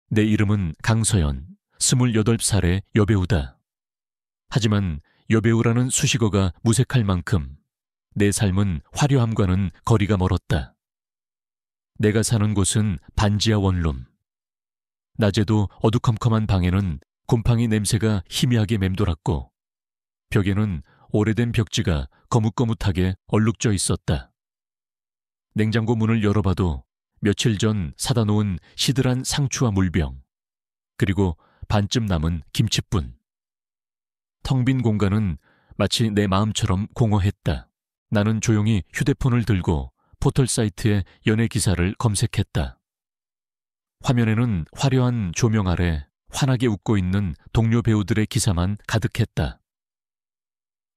내 이름은 강서연, 28살의 여배우다. 하지만 여배우라는 수식어가 무색할 만큼 내 삶은 화려함과는 거리가 멀었다. 내가 사는 곳은 반지하 원룸. 낮에도 어두컴컴한 방에는 곰팡이 냄새가 희미하게 맴돌았고 벽에는 오래된 벽지가 거뭇거뭇하게 얼룩져 있었다. 냉장고 문을 열어봐도 며칠 전 사다 놓은 시들한 상추와 물병, 그리고 반쯤 남은 김치뿐. 텅 빈 공간은 마치 내 마음처럼 공허했다. 나는 조용히 휴대폰을 들고 포털 사이트에 연애 기사를 검색했다. 화면에는 화려한 조명 아래 환하게 웃고 있는 동료 배우들의 기사만 가득했다.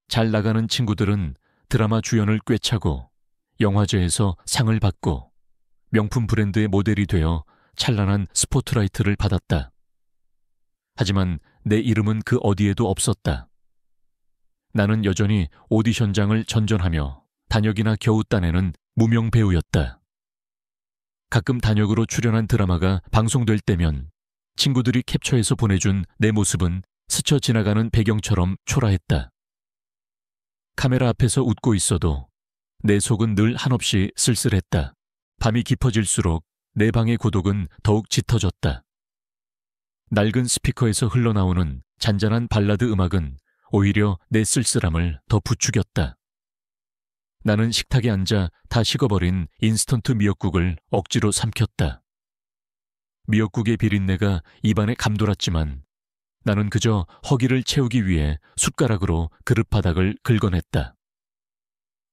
잘 나가는 친구들은 드라마 주연을 꿰차고 영화제에서 상을 받고 명품 브랜드의 모델이 되어 찬란한 스포트라이트를 받았다. 하지만 내 이름은 그 어디에도 없었다. 나는 여전히 오디션장을 전전하며 단역이나 겨우 따내는 무명 배우였다. 가끔 단역으로 출연한 드라마가 방송될 때면 친구들이 캡처해서 보내준 내 모습은 스쳐 지나가는 배경처럼 초라했다. 카메라 앞에서 웃고 있어도 내 속은 늘 한없이 쓸쓸했다. 밤이 깊어질수록 내 방의 고독은 더욱 짙어졌다. 낡은 스피커에서 흘러나오는 잔잔한 발라드 음악은 오히려 내 쓸쓸함을 더 부추겼다. 나는 식탁에 앉아 다 식어버린 인스턴트 미역국을 억지로 삼켰다. 미역국의 비린내가 입안에 감돌았지만 나는 그저 허기를 채우기 위해 숟가락으로 그릇 바닥을 긁어냈다.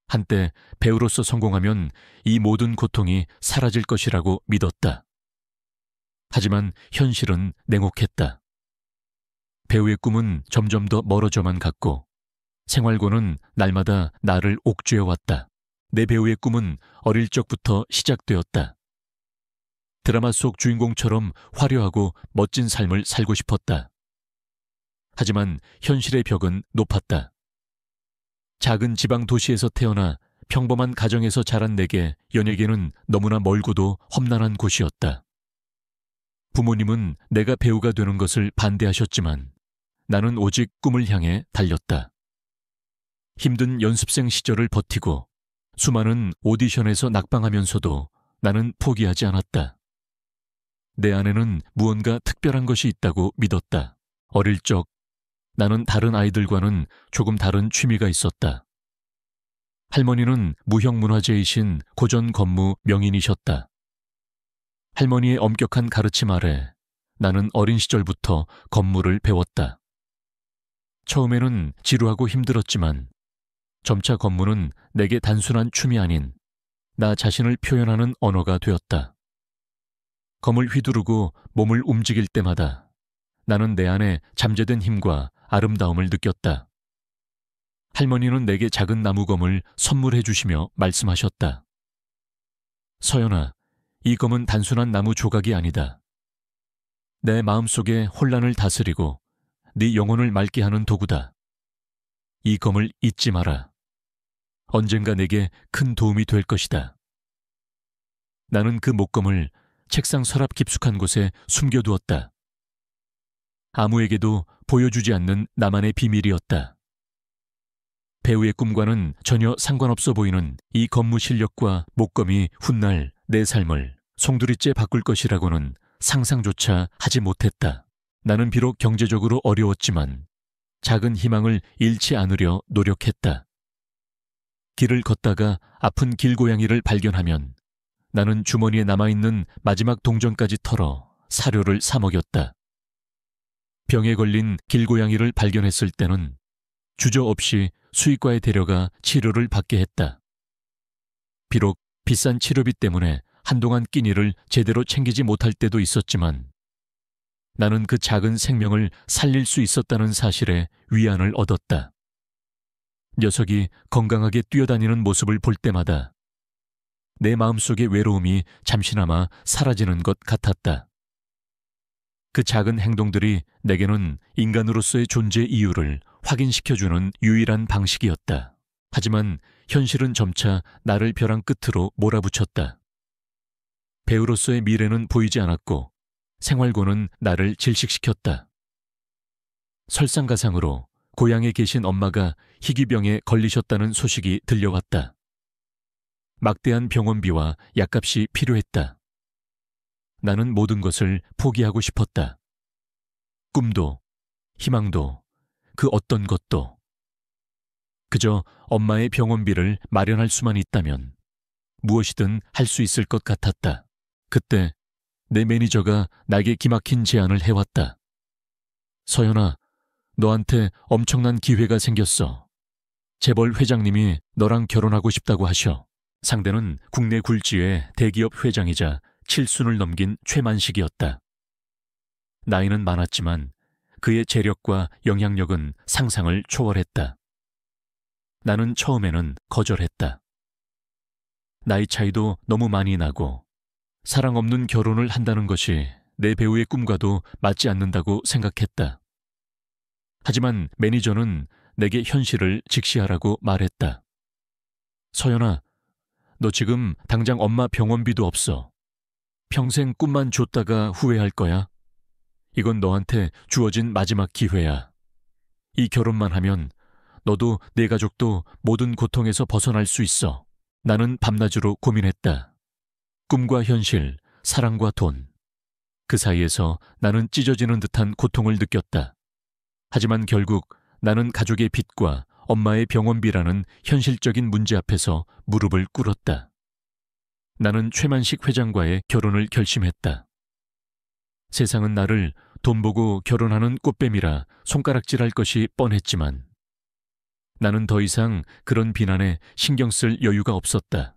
한때 배우로서 성공하면 이 모든 고통이 사라질 것이라고 믿었다. 하지만 현실은 냉혹했다. 배우의 꿈은 점점 더 멀어져만 갔고 생활고는 날마다 나를 옥죄어왔다. 내 배우의 꿈은 어릴 적부터 시작되었다. 드라마 속 주인공처럼 화려하고 멋진 삶을 살고 싶었다. 하지만 현실의 벽은 높았다. 작은 지방 도시에서 태어나 평범한 가정에서 자란 내게 연예계는 너무나 멀고도 험난한 곳이었다. 부모님은 내가 배우가 되는 것을 반대하셨지만 나는 오직 꿈을 향해 달렸다. 힘든 연습생 시절을 버티고 수많은 오디션에서 낙방하면서도 나는 포기하지 않았다. 내 안에는 무언가 특별한 것이 있다고 믿었다. 어릴 적 나는 다른 아이들과는 조금 다른 취미가 있었다. 할머니는 무형문화재이신 고전 건무 명인이셨다. 할머니의 엄격한 가르침 아래 나는 어린 시절부터 건무를 배웠다. 처음에는 지루하고 힘들었지만 점차 건무는 내게 단순한 춤이 아닌 나 자신을 표현하는 언어가 되었다. 검을 휘두르고 몸을 움직일 때마다 나는 내 안에 잠재된 힘과 아름다움을 느꼈다. 할머니는 내게 작은 나무검을 선물해 주시며 말씀하셨다. 서연아, 이 검은 단순한 나무 조각이 아니다. 내 마음속의 혼란을 다스리고 네 영혼을 맑게 하는 도구다. 이 검을 잊지 마라. 언젠가 내게 큰 도움이 될 것이다. 나는 그 목검을 책상 서랍 깊숙한 곳에 숨겨두었다. 아무에게도 보여주지 않는 나만의 비밀이었다. 배우의 꿈과는 전혀 상관없어 보이는 이 건무 실력과 목검이 훗날 내 삶을 송두리째 바꿀 것이라고는 상상조차 하지 못했다. 나는 비록 경제적으로 어려웠지만 작은 희망을 잃지 않으려 노력했다. 길을 걷다가 아픈 길고양이를 발견하면 나는 주머니에 남아있는 마지막 동전까지 털어 사료를 사 먹였다. 병에 걸린 길고양이를 발견했을 때는 주저없이 수의과에 데려가 치료를 받게 했다. 비록 비싼 치료비 때문에 한동안 끼니를 제대로 챙기지 못할 때도 있었지만 나는 그 작은 생명을 살릴 수 있었다는 사실에 위안을 얻었다. 녀석이 건강하게 뛰어다니는 모습을 볼 때마다 내 마음속의 외로움이 잠시나마 사라지는 것 같았다. 그 작은 행동들이 내게는 인간으로서의 존재 이유를 확인시켜주는 유일한 방식이었다. 하지만 현실은 점차 나를 벼랑 끝으로 몰아붙였다. 배우로서의 미래는 보이지 않았고 생활고는 나를 질식시켰다. 설상가상으로 고향에 계신 엄마가 희귀병에 걸리셨다는 소식이 들려왔다. 막대한 병원비와 약값이 필요했다. 나는 모든 것을 포기하고 싶었다. 꿈도, 희망도, 그 어떤 것도. 그저 엄마의 병원비를 마련할 수만 있다면 무엇이든 할 수 있을 것 같았다. 그때 내 매니저가 나에게 기막힌 제안을 해왔다. 서연아, 너한테 엄청난 기회가 생겼어. 재벌 회장님이 너랑 결혼하고 싶다고 하셔. 상대는 국내 굴지의 대기업 회장이자 칠순을 넘긴 최만식이었다. 나이는 많았지만 그의 재력과 영향력은 상상을 초월했다. 나는 처음에는 거절했다. 나이 차이도 너무 많이 나고 사랑 없는 결혼을 한다는 것이 내 배우의 꿈과도 맞지 않는다고 생각했다. 하지만 매니저는 내게 현실을 직시하라고 말했다. 서연아, 너 지금 당장 엄마 병원비도 없어. 평생 꿈만 줬다가 후회할 거야. 이건 너한테 주어진 마지막 기회야. 이 결혼만 하면 너도 내 가족도 모든 고통에서 벗어날 수 있어. 나는 밤낮으로 고민했다. 꿈과 현실, 사랑과 돈. 그 사이에서 나는 찢어지는 듯한 고통을 느꼈다. 하지만 결국 나는 가족의 빚과 엄마의 병원비라는 현실적인 문제 앞에서 무릎을 꿇었다. 나는 최만식 회장과의 결혼을 결심했다. 세상은 나를 돈 보고 결혼하는 꽃뱀이라 손가락질할 것이 뻔했지만 나는 더 이상 그런 비난에 신경 쓸 여유가 없었다.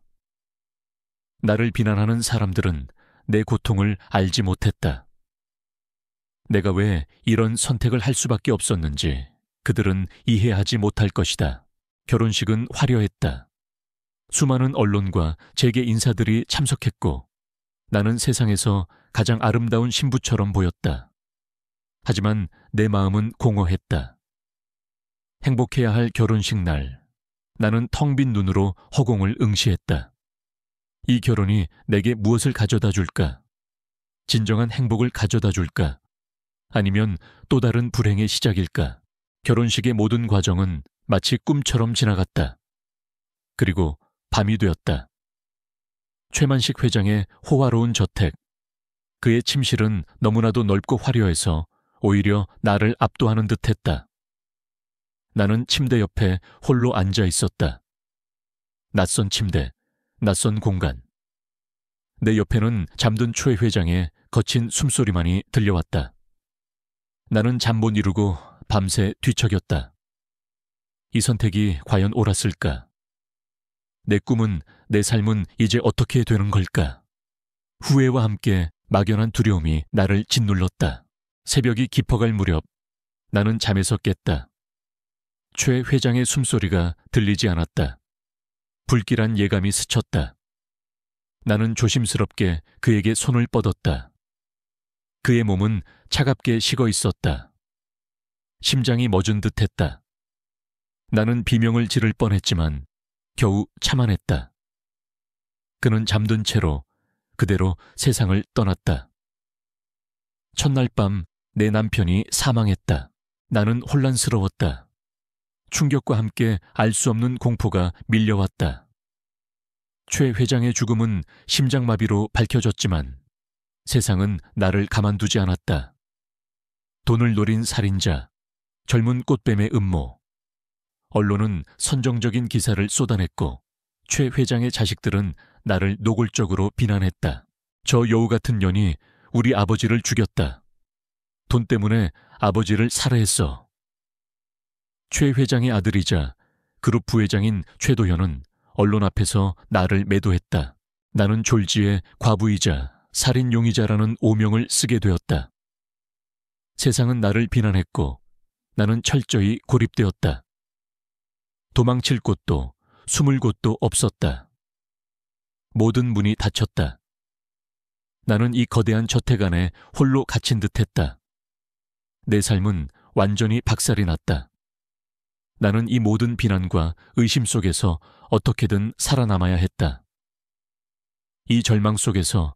나를 비난하는 사람들은 내 고통을 알지 못했다. 내가 왜 이런 선택을 할 수밖에 없었는지 그들은 이해하지 못할 것이다. 결혼식은 화려했다. 수많은 언론과 재계 인사들이 참석했고 나는 세상에서 가장 아름다운 신부처럼 보였다. 하지만 내 마음은 공허했다. 행복해야 할 결혼식 날, 나는 텅 빈 눈으로 허공을 응시했다. 이 결혼이 내게 무엇을 가져다 줄까? 진정한 행복을 가져다 줄까? 아니면 또 다른 불행의 시작일까? 결혼식의 모든 과정은 마치 꿈처럼 지나갔다. 그리고 밤이 되었다. 최만식 회장의 호화로운 저택. 그의 침실은 너무나도 넓고 화려해서 오히려 나를 압도하는 듯했다. 나는 침대 옆에 홀로 앉아 있었다. 낯선 침대, 낯선 공간. 내 옆에는 잠든 최 회장의 거친 숨소리만이 들려왔다. 나는 잠 못 이루고 밤새 뒤척였다. 이 선택이 과연 옳았을까? 내 꿈은, 내 삶은 이제 어떻게 되는 걸까? 후회와 함께 막연한 두려움이 나를 짓눌렀다. 새벽이 깊어갈 무렵 나는 잠에서 깼다. 최 회장의 숨소리가 들리지 않았다. 불길한 예감이 스쳤다. 나는 조심스럽게 그에게 손을 뻗었다. 그의 몸은 차갑게 식어 있었다. 심장이 멎은 듯했다. 나는 비명을 지를 뻔했지만 겨우 참아냈다. 그는 잠든 채로 그대로 세상을 떠났다. 첫날 밤 내 남편이 사망했다. 나는 혼란스러웠다. 충격과 함께 알 수 없는 공포가 밀려왔다. 최 회장의 죽음은 심장마비로 밝혀졌지만 세상은 나를 가만두지 않았다. 돈을 노린 살인자, 젊은 꽃뱀의 음모. 언론은 선정적인 기사를 쏟아냈고 최 회장의 자식들은 나를 노골적으로 비난했다. 저 여우 같은 년이 우리 아버지를 죽였다. 돈 때문에 아버지를 살해했어. 최 회장의 아들이자 그룹 부회장인 최도현은 언론 앞에서 나를 매도했다. 나는 졸지에 과부이자 살인 용의자라는 오명을 쓰게 되었다. 세상은 나를 비난했고 나는 철저히 고립되었다. 도망칠 곳도 숨을 곳도 없었다. 모든 문이 닫혔다. 나는 이 거대한 저택 안에 홀로 갇힌 듯했다. 내 삶은 완전히 박살이 났다. 나는 이 모든 비난과 의심 속에서 어떻게든 살아남아야 했다. 이 절망 속에서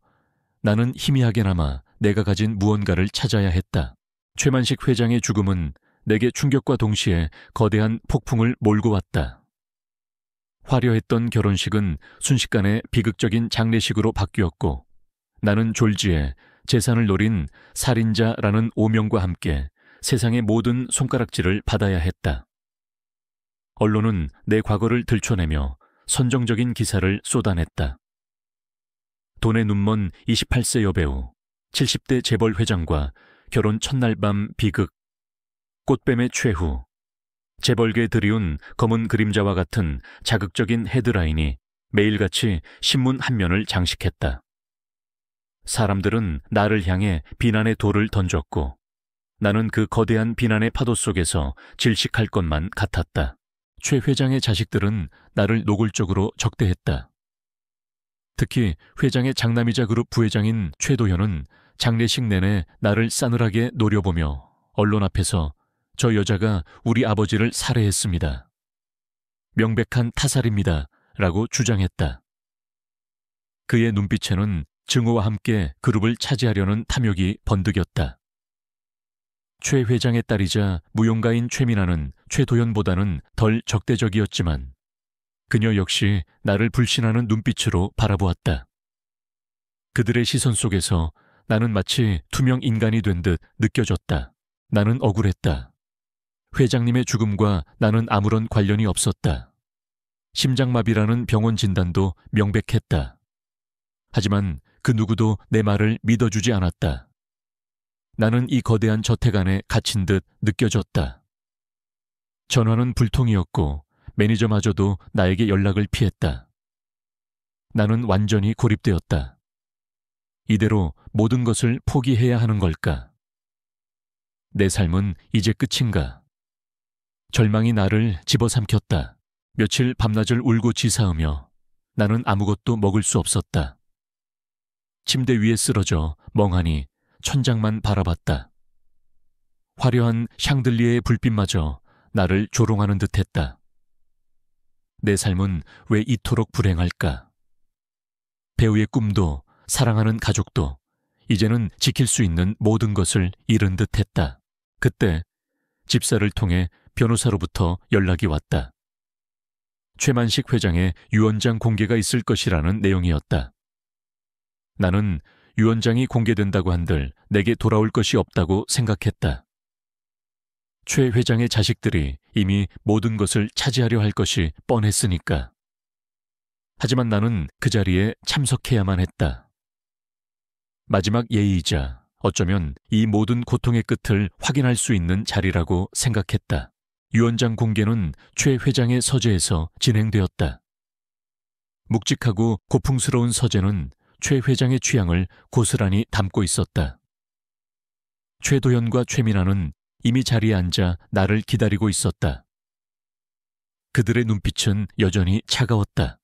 나는 희미하게나마 내가 가진 무언가를 찾아야 했다. 최만식 회장의 죽음은 내게 충격과 동시에 거대한 폭풍을 몰고 왔다. 화려했던 결혼식은 순식간에 비극적인 장례식으로 바뀌었고 나는 졸지에 재산을 노린 살인자라는 오명과 함께 세상의 모든 손가락질을 받아야 했다. 언론은 내 과거를 들춰내며 선정적인 기사를 쏟아냈다. 돈에 눈먼 28세 여배우, 70대 재벌 회장과 결혼 첫날 밤 비극, 꽃뱀의 최후, 재벌계 드리운 검은 그림자와 같은 자극적인 헤드라인이 매일같이 신문 한 면을 장식했다. 사람들은 나를 향해 비난의 돌을 던졌고 나는 그 거대한 비난의 파도 속에서 질식할 것만 같았다. 최 회장의 자식들은 나를 노골적으로 적대했다. 특히 회장의 장남이자 그룹 부회장인 최도현은 장례식 내내 나를 싸늘하게 노려보며 언론 앞에서 저 여자가 우리 아버지를 살해했습니다. 명백한 타살입니다. 라고 주장했다. 그의 눈빛에는 증오와 함께 그룹을 차지하려는 탐욕이 번득였다. 최 회장의 딸이자 무용가인 최민아는 최도연보다는 덜 적대적이었지만 그녀 역시 나를 불신하는 눈빛으로 바라보았다. 그들의 시선 속에서 나는 마치 투명 인간이 된 듯 느껴졌다. 나는 억울했다. 회장님의 죽음과 나는 아무런 관련이 없었다. 심장마비라는 병원 진단도 명백했다. 하지만 그 누구도 내 말을 믿어주지 않았다. 나는 이 거대한 저택 안에 갇힌 듯 느껴졌다. 전화는 불통이었고 매니저마저도 나에게 연락을 피했다. 나는 완전히 고립되었다. 이대로 모든 것을 포기해야 하는 걸까? 내 삶은 이제 끝인가? 절망이 나를 집어삼켰다. 며칠 밤낮을 울고 지사으며 나는 아무것도 먹을 수 없었다. 침대 위에 쓰러져 멍하니 천장만 바라봤다. 화려한 샹들리에의 불빛마저 나를 조롱하는 듯했다. 내 삶은 왜 이토록 불행할까? 배우의 꿈도 사랑하는 가족도 이제는 지킬 수 있는 모든 것을 잃은 듯했다. 그때 집사를 통해 변호사로부터 연락이 왔다. 최만식 회장의 유언장 공개가 있을 것이라는 내용이었다. 나는 유언장이 공개된다고 한들 내게 돌아올 것이 없다고 생각했다. 최 회장의 자식들이 이미 모든 것을 차지하려 할 것이 뻔했으니까. 하지만 나는 그 자리에 참석해야만 했다. 마지막 예의이자 어쩌면 이 모든 고통의 끝을 확인할 수 있는 자리라고 생각했다. 유언장 공개는 최 회장의 서재에서 진행되었다. 묵직하고 고풍스러운 서재는 최 회장의 취향을 고스란히 담고 있었다. 최도연과 최민아는 이미 자리에 앉아 나를 기다리고 있었다. 그들의 눈빛은 여전히 차가웠다.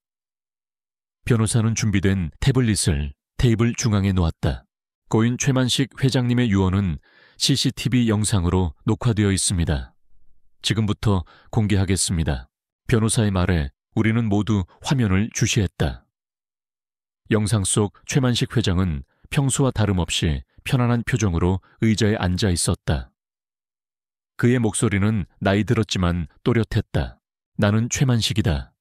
변호사는 준비된 태블릿을 테이블 중앙에 놓았다. 고인 최만식 회장님의 유언은 CCTV 영상으로 녹화되어 있습니다. 지금부터 공개하겠습니다. 변호사의 말에 우리는 모두 화면을 주시했다. 영상 속 최만식 회장은 평소와 다름없이 편안한 표정으로 의자에 앉아 있었다. 그의 목소리는 나이 들었지만 또렷했다. 나는 최만식이다.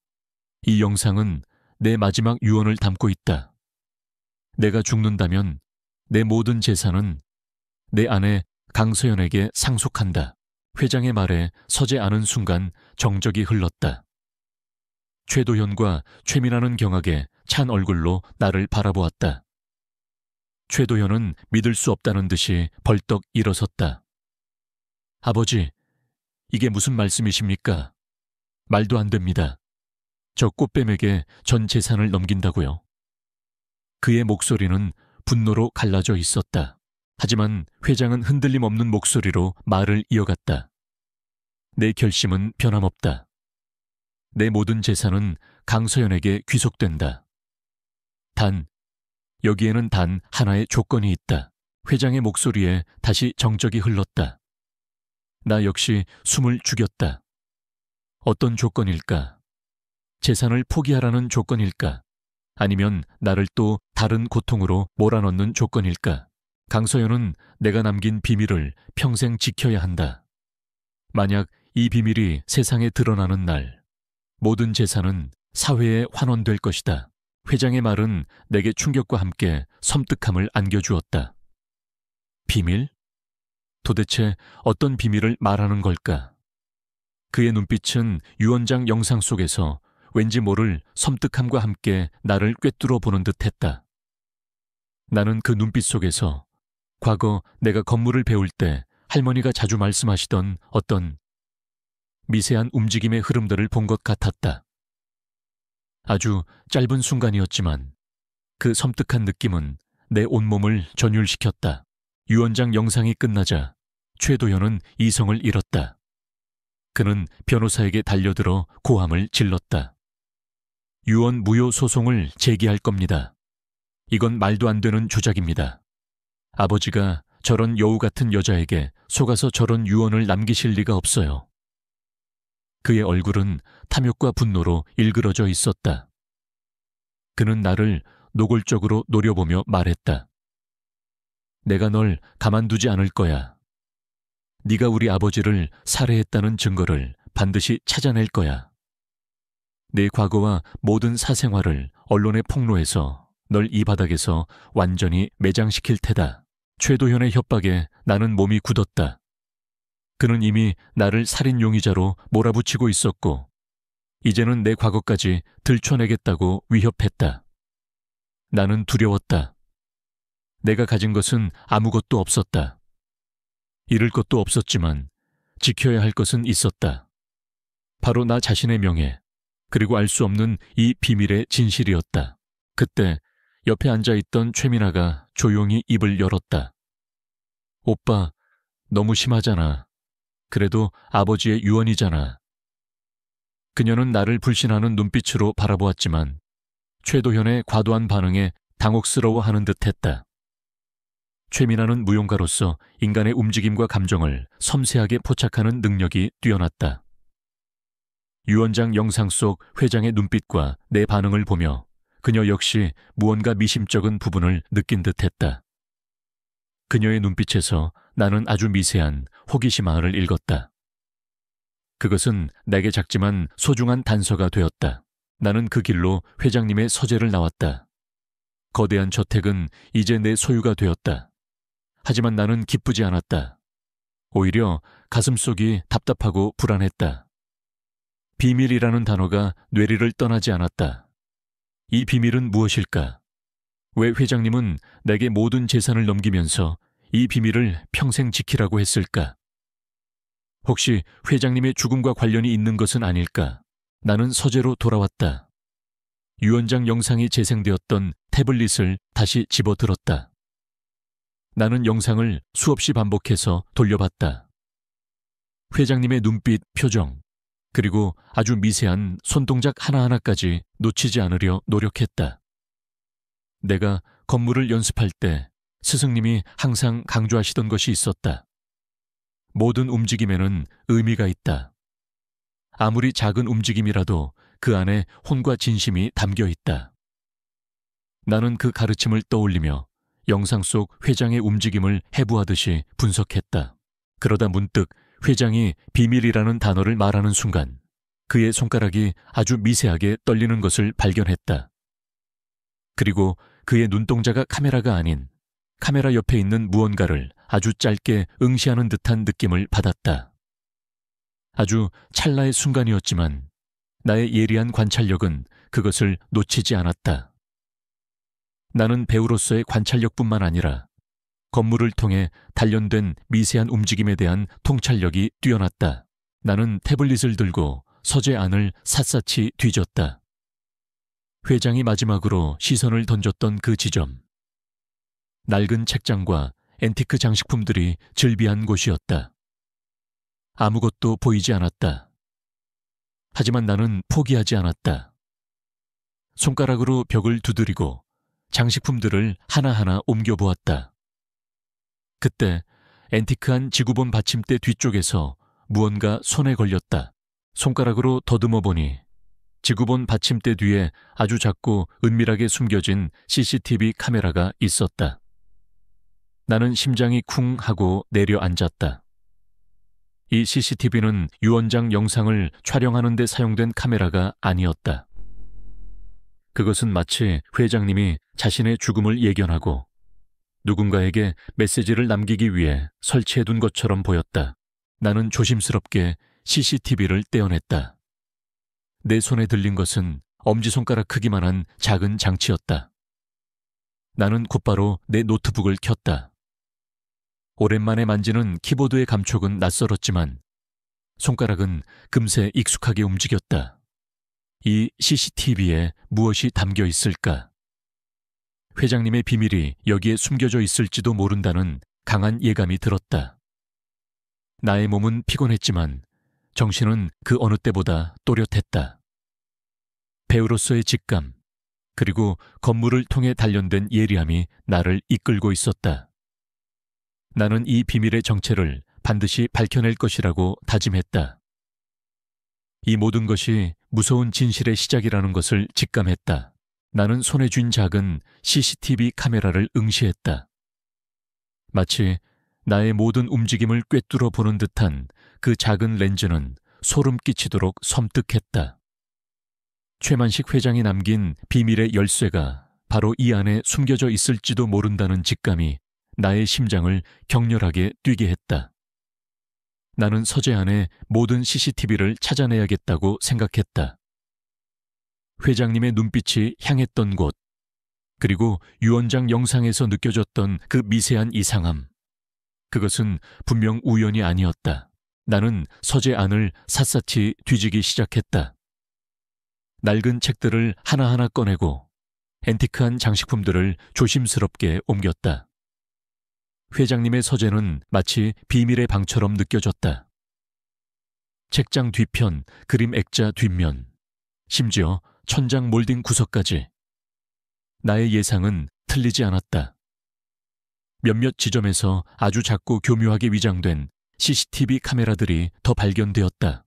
이 영상은 내 마지막 유언을 담고 있다. 내가 죽는다면 내 모든 재산은 내 아내 강서연에게 상속한다. 회장의 말에 서지 않은 순간 정적이 흘렀다. 최도현과 최민아는 경악에 찬 얼굴로 나를 바라보았다. 최도현은 믿을 수 없다는 듯이 벌떡 일어섰다. 아버지, 이게 무슨 말씀이십니까? 말도 안 됩니다. 저 꽃뱀에게 전 재산을 넘긴다고요. 그의 목소리는 분노로 갈라져 있었다. 하지만 회장은 흔들림 없는 목소리로 말을 이어갔다. 내 결심은 변함없다. 내 모든 재산은 강서연에게 귀속된다. 여기에는 단 하나의 조건이 있다. 회장의 목소리에 다시 정적이 흘렀다. 나 역시 숨을 죽였다. 어떤 조건일까? 재산을 포기하라는 조건일까? 아니면 나를 또 다른 고통으로 몰아넣는 조건일까? 강서연은 내가 남긴 비밀을 평생 지켜야 한다. 만약 이 비밀이 세상에 드러나는 날, 모든 재산은 사회에 환원될 것이다. 회장의 말은 내게 충격과 함께 섬뜩함을 안겨주었다. 비밀? 도대체 어떤 비밀을 말하는 걸까? 그의 눈빛은 유원장 영상 속에서 왠지 모를 섬뜩함과 함께 나를 꿰뚫어 보는 듯했다. 나는 그 눈빛 속에서 과거 내가 건물을 배울 때 할머니가 자주 말씀하시던 어떤 미세한 움직임의 흐름들을 본 것 같았다. 아주 짧은 순간이었지만 그 섬뜩한 느낌은 내 온몸을 전율시켰다. 유원장 영상이 끝나자 최도현은 이성을 잃었다. 그는 변호사에게 달려들어 고함을 질렀다. 유언 무효 소송을 제기할 겁니다. 이건 말도 안 되는 조작입니다. 아버지가 저런 여우 같은 여자에게 속아서 저런 유언을 남기실 리가 없어요. 그의 얼굴은 탐욕과 분노로 일그러져 있었다. 그는 나를 노골적으로 노려보며 말했다. 내가 널 가만두지 않을 거야. 네가 우리 아버지를 살해했다는 증거를 반드시 찾아낼 거야. 내 과거와 모든 사생활을 언론에 폭로해서 널 이 바닥에서 완전히 매장시킬 테다. 최도현의 협박에 나는 몸이 굳었다. 그는 이미 나를 살인 용의자로 몰아붙이고 있었고 이제는 내 과거까지 들춰내겠다고 위협했다. 나는 두려웠다. 내가 가진 것은 아무것도 없었다. 잃을 것도 없었지만 지켜야 할 것은 있었다. 바로 나 자신의 명예, 그리고 알 수 없는 이 비밀의 진실이었다. 그때 옆에 앉아있던 최민아가 조용히 입을 열었다. 오빠, 너무 심하잖아. 그래도 아버지의 유언이잖아. 그녀는 나를 불신하는 눈빛으로 바라보았지만 최도현의 과도한 반응에 당혹스러워하는 듯했다. 최민아는 무용가로서 인간의 움직임과 감정을 섬세하게 포착하는 능력이 뛰어났다. 유원장 영상 속 회장의 눈빛과 내 반응을 보며 그녀 역시 무언가 미심쩍은 부분을 느낀 듯했다. 그녀의 눈빛에서 나는 아주 미세한 호기심 하나를 읽었다. 그것은 내게 작지만 소중한 단서가 되었다. 나는 그 길로 회장님의 서재를 나왔다. 거대한 저택은 이제 내 소유가 되었다. 하지만 나는 기쁘지 않았다. 오히려 가슴속이 답답하고 불안했다. 비밀이라는 단어가 뇌리를 떠나지 않았다. 이 비밀은 무엇일까? 왜 회장님은 내게 모든 재산을 넘기면서 이 비밀을 평생 지키라고 했을까? 혹시 회장님의 죽음과 관련이 있는 것은 아닐까? 나는 서재로 돌아왔다. 유원장 영상이 재생되었던 태블릿을 다시 집어들었다. 나는 영상을 수없이 반복해서 돌려봤다. 회장님의 눈빛, 표정, 그리고 아주 미세한 손동작 하나하나까지 놓치지 않으려 노력했다. 내가 건물을 연습할 때 스승님이 항상 강조하시던 것이 있었다. 모든 움직임에는 의미가 있다. 아무리 작은 움직임이라도 그 안에 혼과 진심이 담겨 있다. 나는 그 가르침을 떠올리며 영상 속 회장의 움직임을 해부하듯이 분석했다. 그러다 문득 회장이 비밀이라는 단어를 말하는 순간 그의 손가락이 아주 미세하게 떨리는 것을 발견했다. 그리고 그의 눈동자가 카메라가 아닌 카메라 옆에 있는 무언가를 아주 짧게 응시하는 듯한 느낌을 받았다. 아주 찰나의 순간이었지만 나의 예리한 관찰력은 그것을 놓치지 않았다. 나는 배우로서의 관찰력뿐만 아니라 건물을 통해 단련된 미세한 움직임에 대한 통찰력이 뛰어났다. 나는 태블릿을 들고 서재 안을 샅샅이 뒤졌다. 회장이 마지막으로 시선을 던졌던 그 지점. 낡은 책장과 앤티크 장식품들이 즐비한 곳이었다. 아무것도 보이지 않았다. 하지만 나는 포기하지 않았다. 손가락으로 벽을 두드리고 장식품들을 하나하나 옮겨보았다. 그때 앤티크한 지구본 받침대 뒤쪽에서 무언가 손에 걸렸다. 손가락으로 더듬어 보니 지구본 받침대 뒤에 아주 작고 은밀하게 숨겨진 CCTV 카메라가 있었다. 나는 심장이 쿵 하고 내려앉았다. 이 CCTV는 유 원장 영상을 촬영하는 데 사용된 카메라가 아니었다. 그것은 마치 회장님이 자신의 죽음을 예견하고 누군가에게 메시지를 남기기 위해 설치해둔 것처럼 보였다. 나는 조심스럽게 CCTV를 떼어냈다. 내 손에 들린 것은 엄지손가락 크기만한 작은 장치였다. 나는 곧바로 내 노트북을 켰다. 오랜만에 만지는 키보드의 감촉은 낯설었지만 손가락은 금세 익숙하게 움직였다. 이 CCTV에 무엇이 담겨 있을까? 회장님의 비밀이 여기에 숨겨져 있을지도 모른다는 강한 예감이 들었다. 나의 몸은 피곤했지만 정신은 그 어느 때보다 또렷했다. 배우로서의 직감, 그리고 건물을 통해 단련된 예리함이 나를 이끌고 있었다. 나는 이 비밀의 정체를 반드시 밝혀낼 것이라고 다짐했다. 이 모든 것이 무서운 진실의 시작이라는 것을 직감했다. 나는 손에 쥔 작은 CCTV 카메라를 응시했다. 마치 나의 모든 움직임을 꿰뚫어 보는 듯한 그 작은 렌즈는 소름 끼치도록 섬뜩했다. 최만식 회장이 남긴 비밀의 열쇠가 바로 이 안에 숨겨져 있을지도 모른다는 직감이 나의 심장을 격렬하게 뛰게 했다. 나는 서재 안의 모든 CCTV를 찾아내야겠다고 생각했다. 회장님의 눈빛이 향했던 곳, 그리고 유 원장 영상에서 느껴졌던 그 미세한 이상함. 그것은 분명 우연이 아니었다. 나는 서재 안을 샅샅이 뒤지기 시작했다. 낡은 책들을 하나하나 꺼내고 앤티크한 장식품들을 조심스럽게 옮겼다. 회장님의 서재는 마치 비밀의 방처럼 느껴졌다. 책장 뒤편, 그림 액자 뒷면, 심지어 천장 몰딩 구석까지. 나의 예상은 틀리지 않았다. 몇몇 지점에서 아주 작고 교묘하게 위장된 CCTV 카메라들이 더 발견되었다.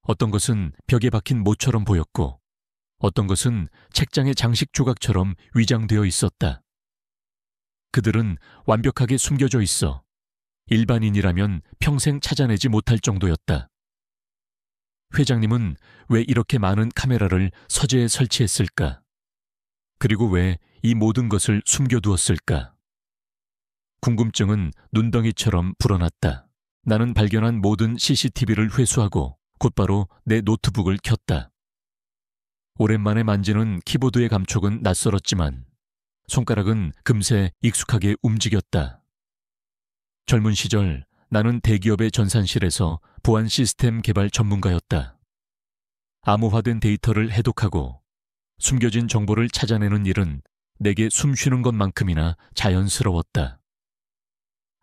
어떤 것은 벽에 박힌 모처럼 보였고 어떤 것은 책장의 장식 조각처럼 위장되어 있었다. 그들은 완벽하게 숨겨져 있어 일반인이라면 평생 찾아내지 못할 정도였다. 회장님은 왜 이렇게 많은 카메라를 서재에 설치했을까? 그리고 왜 이 모든 것을 숨겨두었을까? 궁금증은 눈덩이처럼 불어났다. 나는 발견한 모든 CCTV를 회수하고 곧바로 내 노트북을 켰다. 오랜만에 만지는 키보드의 감촉은 낯설었지만 손가락은 금세 익숙하게 움직였다. 젊은 시절 나는 대기업의 전산실에서 보안 시스템 개발 전문가였다. 암호화된 데이터를 해독하고 숨겨진 정보를 찾아내는 일은 내게 숨 쉬는 것만큼이나 자연스러웠다.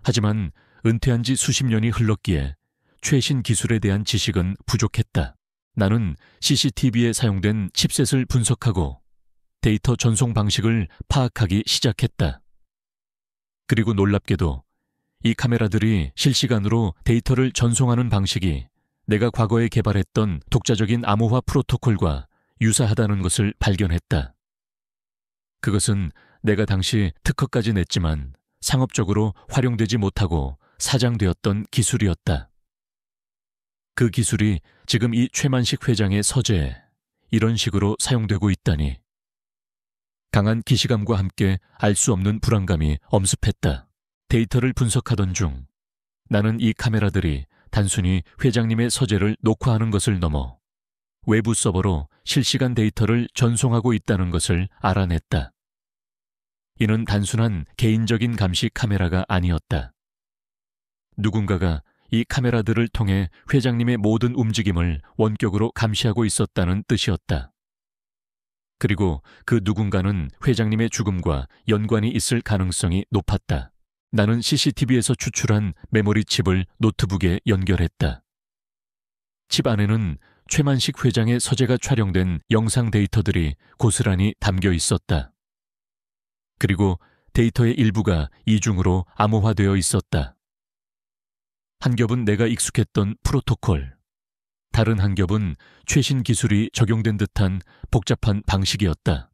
하지만 은퇴한 지 수십 년이 흘렀기에 최신 기술에 대한 지식은 부족했다. 나는 CCTV에 사용된 칩셋을 분석하고 데이터 전송 방식을 파악하기 시작했다. 그리고 놀랍게도 이 카메라들이 실시간으로 데이터를 전송하는 방식이 내가 과거에 개발했던 독자적인 암호화 프로토콜과 유사하다는 것을 발견했다. 그것은 내가 당시 특허까지 냈지만 상업적으로 활용되지 못하고 사장되었던 기술이었다. 그 기술이 지금 이 최만식 회장의 서재에 이런 식으로 사용되고 있다니. 강한 기시감과 함께 알 수 없는 불안감이 엄습했다. 데이터를 분석하던 중 나는 이 카메라들이 단순히 회장님의 서재를 녹화하는 것을 넘어 외부 서버로 실시간 데이터를 전송하고 있다는 것을 알아냈다. 이는 단순한 개인적인 감시 카메라가 아니었다. 누군가가 이 카메라들을 통해 회장님의 모든 움직임을 원격으로 감시하고 있었다는 뜻이었다. 그리고 그 누군가는 회장님의 죽음과 연관이 있을 가능성이 높았다. 나는 CCTV에서 추출한 메모리 칩을 노트북에 연결했다. 칩 안에는 최만식 회장의 서재가 촬영된 영상 데이터들이 고스란히 담겨 있었다. 그리고 데이터의 일부가 이중으로 암호화되어 있었다. 한 겹은 내가 익숙했던 프로토콜, 다른 한 겹은 최신 기술이 적용된 듯한 복잡한 방식이었다.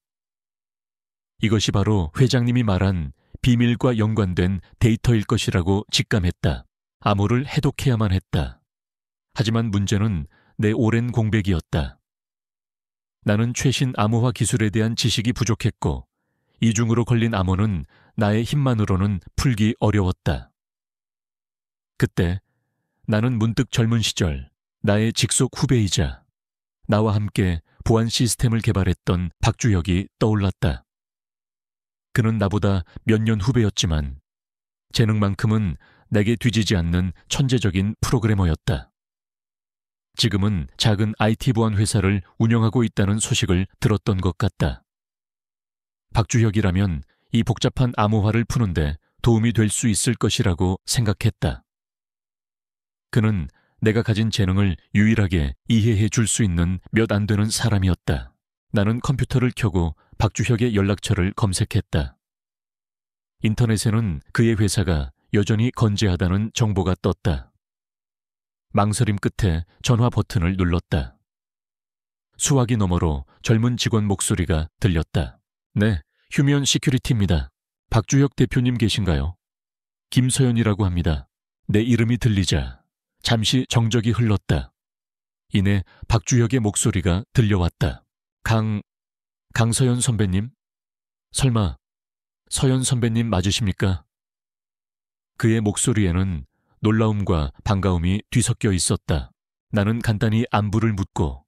이것이 바로 회장님이 말한 비밀과 연관된 데이터일 것이라고 직감했다. 암호를 해독해야만 했다. 하지만 문제는 내 오랜 공백이었다. 나는 최신 암호화 기술에 대한 지식이 부족했고 이중으로 걸린 암호는 나의 힘만으로는 풀기 어려웠다. 그때 나는 문득 젊은 시절 나의 직속 후배이자 나와 함께 보안 시스템을 개발했던 박주혁이 떠올랐다. 그는 나보다 몇 년 후배였지만 재능만큼은 내게 뒤지지 않는 천재적인 프로그래머였다. 지금은 작은 IT 보안 회사를 운영하고 있다는 소식을 들었던 것 같다. 박주혁이라면 이 복잡한 암호화를 푸는데 도움이 될 수 있을 것이라고 생각했다. 그는 내가 가진 재능을 유일하게 이해해 줄 수 있는 몇 안 되는 사람이었다. 나는 컴퓨터를 켜고 박주혁의 연락처를 검색했다. 인터넷에는 그의 회사가 여전히 건재하다는 정보가 떴다. 망설임 끝에 전화 버튼을 눌렀다. 수화기 너머로 젊은 직원 목소리가 들렸다. 네, 휴면 시큐리티입니다. 박주혁 대표님 계신가요? 김서연이라고 합니다. 내 이름이 들리자 잠시 정적이 흘렀다. 이내 박주혁의 목소리가 들려왔다. 강서연 선배님? 설마 서연 선배님 맞으십니까? 그의 목소리에는 놀라움과 반가움이 뒤섞여 있었다. 나는 간단히 안부를 묻고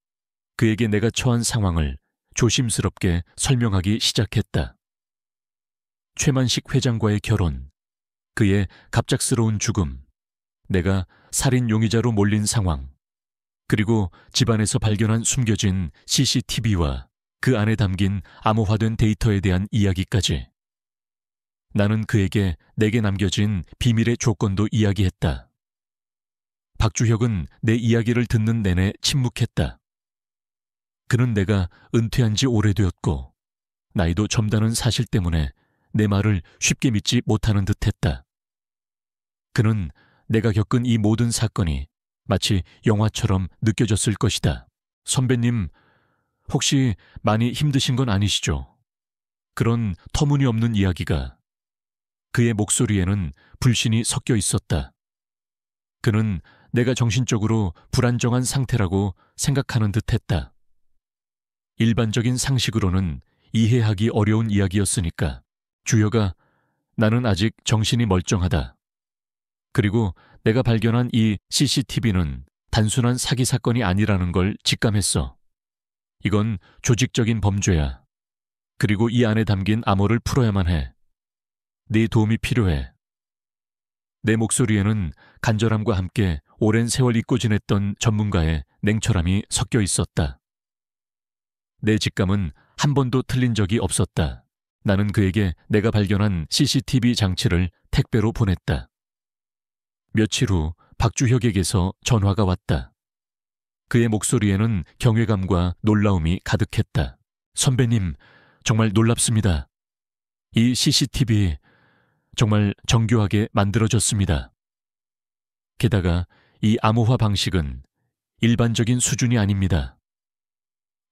그에게 내가 처한 상황을 조심스럽게 설명하기 시작했다. 최만식 회장과의 결혼, 그의 갑작스러운 죽음, 내가 살인 용의자로 몰린 상황, 그리고 집안에서 발견한 숨겨진 CCTV와 그 안에 담긴 암호화된 데이터에 대한 이야기까지. 나는 그에게 내게 남겨진 비밀의 조건도 이야기했다. 박주혁은 내 이야기를 듣는 내내 침묵했다. 그는 내가 은퇴한 지 오래되었고 나이도 젊다는 사실 때문에 내 말을 쉽게 믿지 못하는 듯했다. 그는 내가 겪은 이 모든 사건이 마치 영화처럼 느껴졌을 것이다. 선배님, 혹시 많이 힘드신 건 아니시죠? 그런 터무니없는 이야기가. 그의 목소리에는 불신이 섞여 있었다. 그는 내가 정신적으로 불안정한 상태라고 생각하는 듯했다. 일반적인 상식으로는 이해하기 어려운 이야기였으니까. 주혁아, 나는 아직 정신이 멀쩡하다. 그리고 내가 발견한 이 CCTV는 단순한 사기 사건이 아니라는 걸 직감했어. 이건 조직적인 범죄야. 그리고 이 안에 담긴 암호를 풀어야만 해. 네 도움이 필요해. 내 목소리에는 간절함과 함께 오랜 세월 잊고 지냈던 전문가의 냉철함이 섞여 있었다. 내 직감은 한 번도 틀린 적이 없었다. 나는 그에게 내가 발견한 CCTV 장치를 택배로 보냈다. 며칠 후 박주혁에게서 전화가 왔다. 그의 목소리에는 경외감과 놀라움이 가득했다. 선배님, 정말 놀랍습니다. 이 CCTV 정말 정교하게 만들어졌습니다. 게다가 이 암호화 방식은 일반적인 수준이 아닙니다.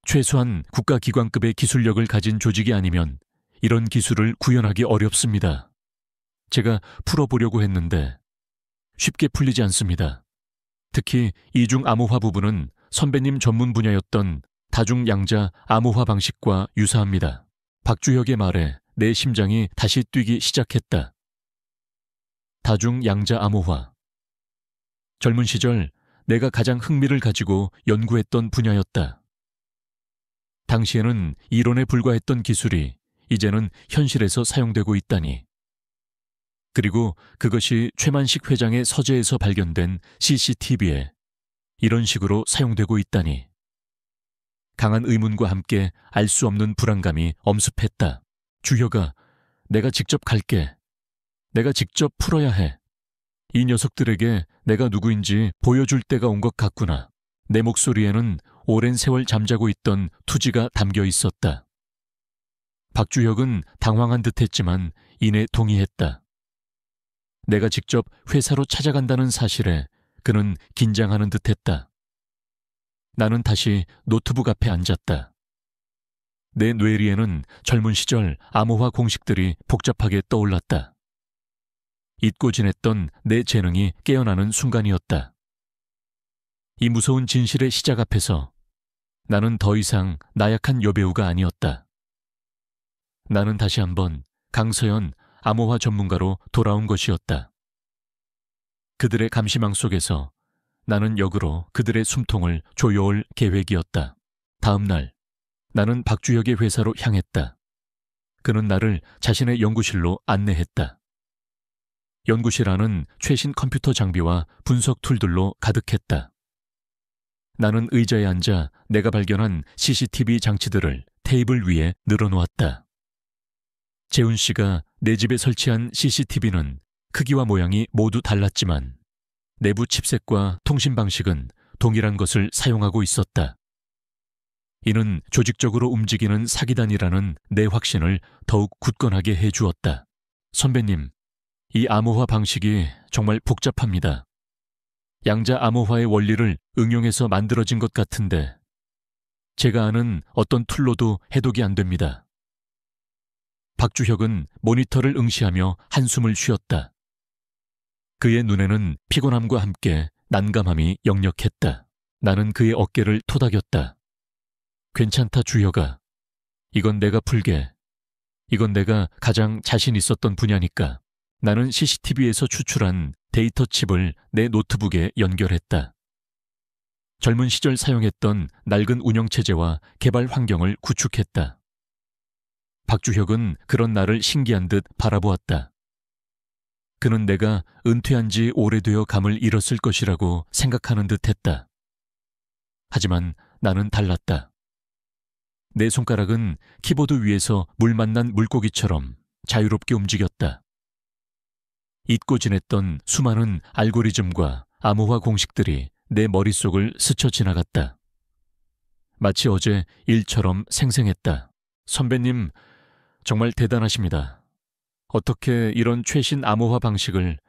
최소한 국가기관급의 기술력을 가진 조직이 아니면 이런 기술을 구현하기 어렵습니다. 제가 풀어보려고 했는데 쉽게 풀리지 않습니다. 특히 이중 암호화 부분은 선배님 전문 분야였던 다중양자 암호화 방식과 유사합니다. 박주혁의 말에 내 심장이 다시 뛰기 시작했다. 다중양자 암호화. 젊은 시절 내가 가장 흥미를 가지고 연구했던 분야였다. 당시에는 이론에 불과했던 기술이 이제는 현실에서 사용되고 있다니. 그리고 그것이 최만식 회장의 서재에서 발견된 CCTV에 이런 식으로 사용되고 있다니. 강한 의문과 함께 알 수 없는 불안감이 엄습했다. 주혁아, 내가 직접 갈게. 내가 직접 풀어야 해. 이 녀석들에게 내가 누구인지 보여줄 때가 온 것 같구나. 내 목소리에는 오랜 세월 잠자고 있던 투지가 담겨 있었다. 박주혁은 당황한 듯했지만 이내 동의했다. 내가 직접 회사로 찾아간다는 사실에 그는 긴장하는 듯했다. 나는 다시 노트북 앞에 앉았다. 내 뇌리에는 젊은 시절 암호화 공식들이 복잡하게 떠올랐다. 잊고 지냈던 내 재능이 깨어나는 순간이었다. 이 무서운 진실의 시작 앞에서 나는 더 이상 나약한 여배우가 아니었다. 나는 다시 한번 강서연 암호화 전문가로 돌아온 것이었다. 그들의 감시망 속에서 나는 역으로 그들의 숨통을 조여올 계획이었다. 다음 날 나는 박주혁의 회사로 향했다. 그는 나를 자신의 연구실로 안내했다. 연구실 안은 최신 컴퓨터 장비와 분석 툴들로 가득했다. 나는 의자에 앉아 내가 발견한 CCTV 장치들을 테이블 위에 늘어놓았다. 재훈 씨가 내 집에 설치한 CCTV는 크기와 모양이 모두 달랐지만 내부 칩셋과 통신 방식은 동일한 것을 사용하고 있었다. 이는 조직적으로 움직이는 사기단이라는 내 확신을 더욱 굳건하게 해주었다. 선배님, 이 암호화 방식이 정말 복잡합니다. 양자 암호화의 원리를 응용해서 만들어진 것 같은데 제가 아는 어떤 툴로도 해독이 안 됩니다. 박주혁은 모니터를 응시하며 한숨을 쉬었다. 그의 눈에는 피곤함과 함께 난감함이 역력했다. 나는 그의 어깨를 토닥였다. 괜찮다, 주혁아. 이건 내가 풀게. 이건 내가 가장 자신 있었던 분야니까. 나는 CCTV에서 추출한 데이터 칩을 내 노트북에 연결했다. 젊은 시절 사용했던 낡은 운영체제와 개발 환경을 구축했다. 박주혁은 그런 나를 신기한 듯 바라보았다. 그는 내가 은퇴한 지 오래되어 감을 잃었을 것이라고 생각하는 듯 했다. 하지만 나는 달랐다. 내 손가락은 키보드 위에서 물 만난 물고기처럼 자유롭게 움직였다. 잊고 지냈던 수많은 알고리즘과 암호화 공식들이 내 머릿속을 스쳐 지나갔다. 마치 어제 일처럼 생생했다. 선배님, 정말 대단하십니다. 어떻게 이런 최신 암호화 방식을...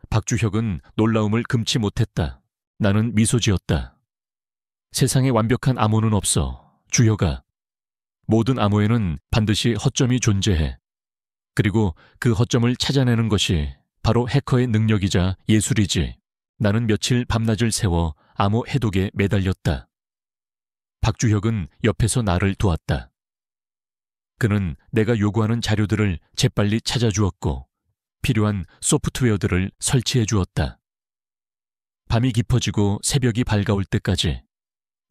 박주혁은 놀라움을 금치 못했다. 나는 미소 지었다. 세상에 완벽한 암호는 없어, 주혁아. 모든 암호에는 반드시 허점이 존재해. 그리고 그 허점을 찾아내는 것이 바로 해커의 능력이자 예술이지. 나는 며칠 밤낮을 새워 암호 해독에 매달렸다. 박주혁은 옆에서 나를 도왔다. 그는 내가 요구하는 자료들을 재빨리 찾아주었고 필요한 소프트웨어들을 설치해 주었다. 밤이 깊어지고 새벽이 밝아올 때까지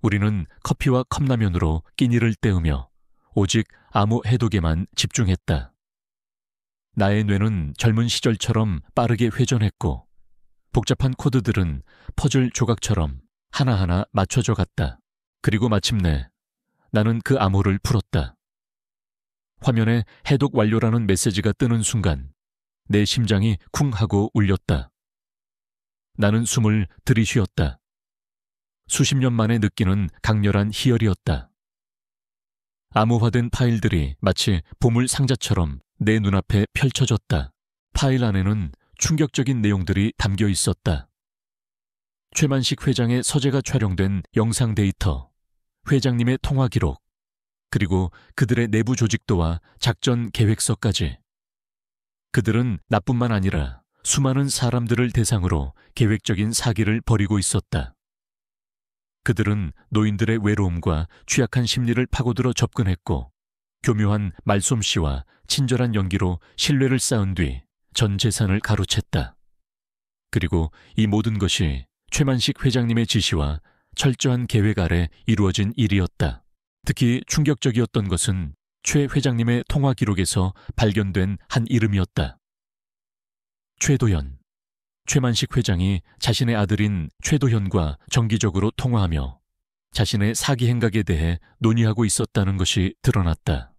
우리는 커피와 컵라면으로 끼니를 때우며 오직 암호 해독에만 집중했다. 나의 뇌는 젊은 시절처럼 빠르게 회전했고 복잡한 코드들은 퍼즐 조각처럼 하나하나 맞춰져 갔다. 그리고 마침내 나는 그 암호를 풀었다. 화면에 해독 완료라는 메시지가 뜨는 순간 내 심장이 쿵 하고 울렸다. 나는 숨을 들이쉬었다. 수십 년 만에 느끼는 강렬한 희열이었다. 암호화된 파일들이 마치 보물 상자처럼 내 눈앞에 펼쳐졌다. 파일 안에는 충격적인 내용들이 담겨 있었다. 최만식 회장의 서재가 촬영된 영상 데이터, 회장님의 통화 기록, 그리고 그들의 내부 조직도와 작전 계획서까지. 그들은 나뿐만 아니라 수많은 사람들을 대상으로 계획적인 사기를 벌이고 있었다. 그들은 노인들의 외로움과 취약한 심리를 파고들어 접근했고 교묘한 말솜씨와 친절한 연기로 신뢰를 쌓은 뒤 전 재산을 가로챘다. 그리고 이 모든 것이 최만식 회장님의 지시와 철저한 계획 아래 이루어진 일이었다. 특히 충격적이었던 것은 최 회장님의 통화 기록에서 발견된 한 이름이었다. 최도현. 최만식 회장이 자신의 아들인 최도현과 정기적으로 통화하며 자신의 사기 행각에 대해 논의하고 있었다는 것이 드러났다.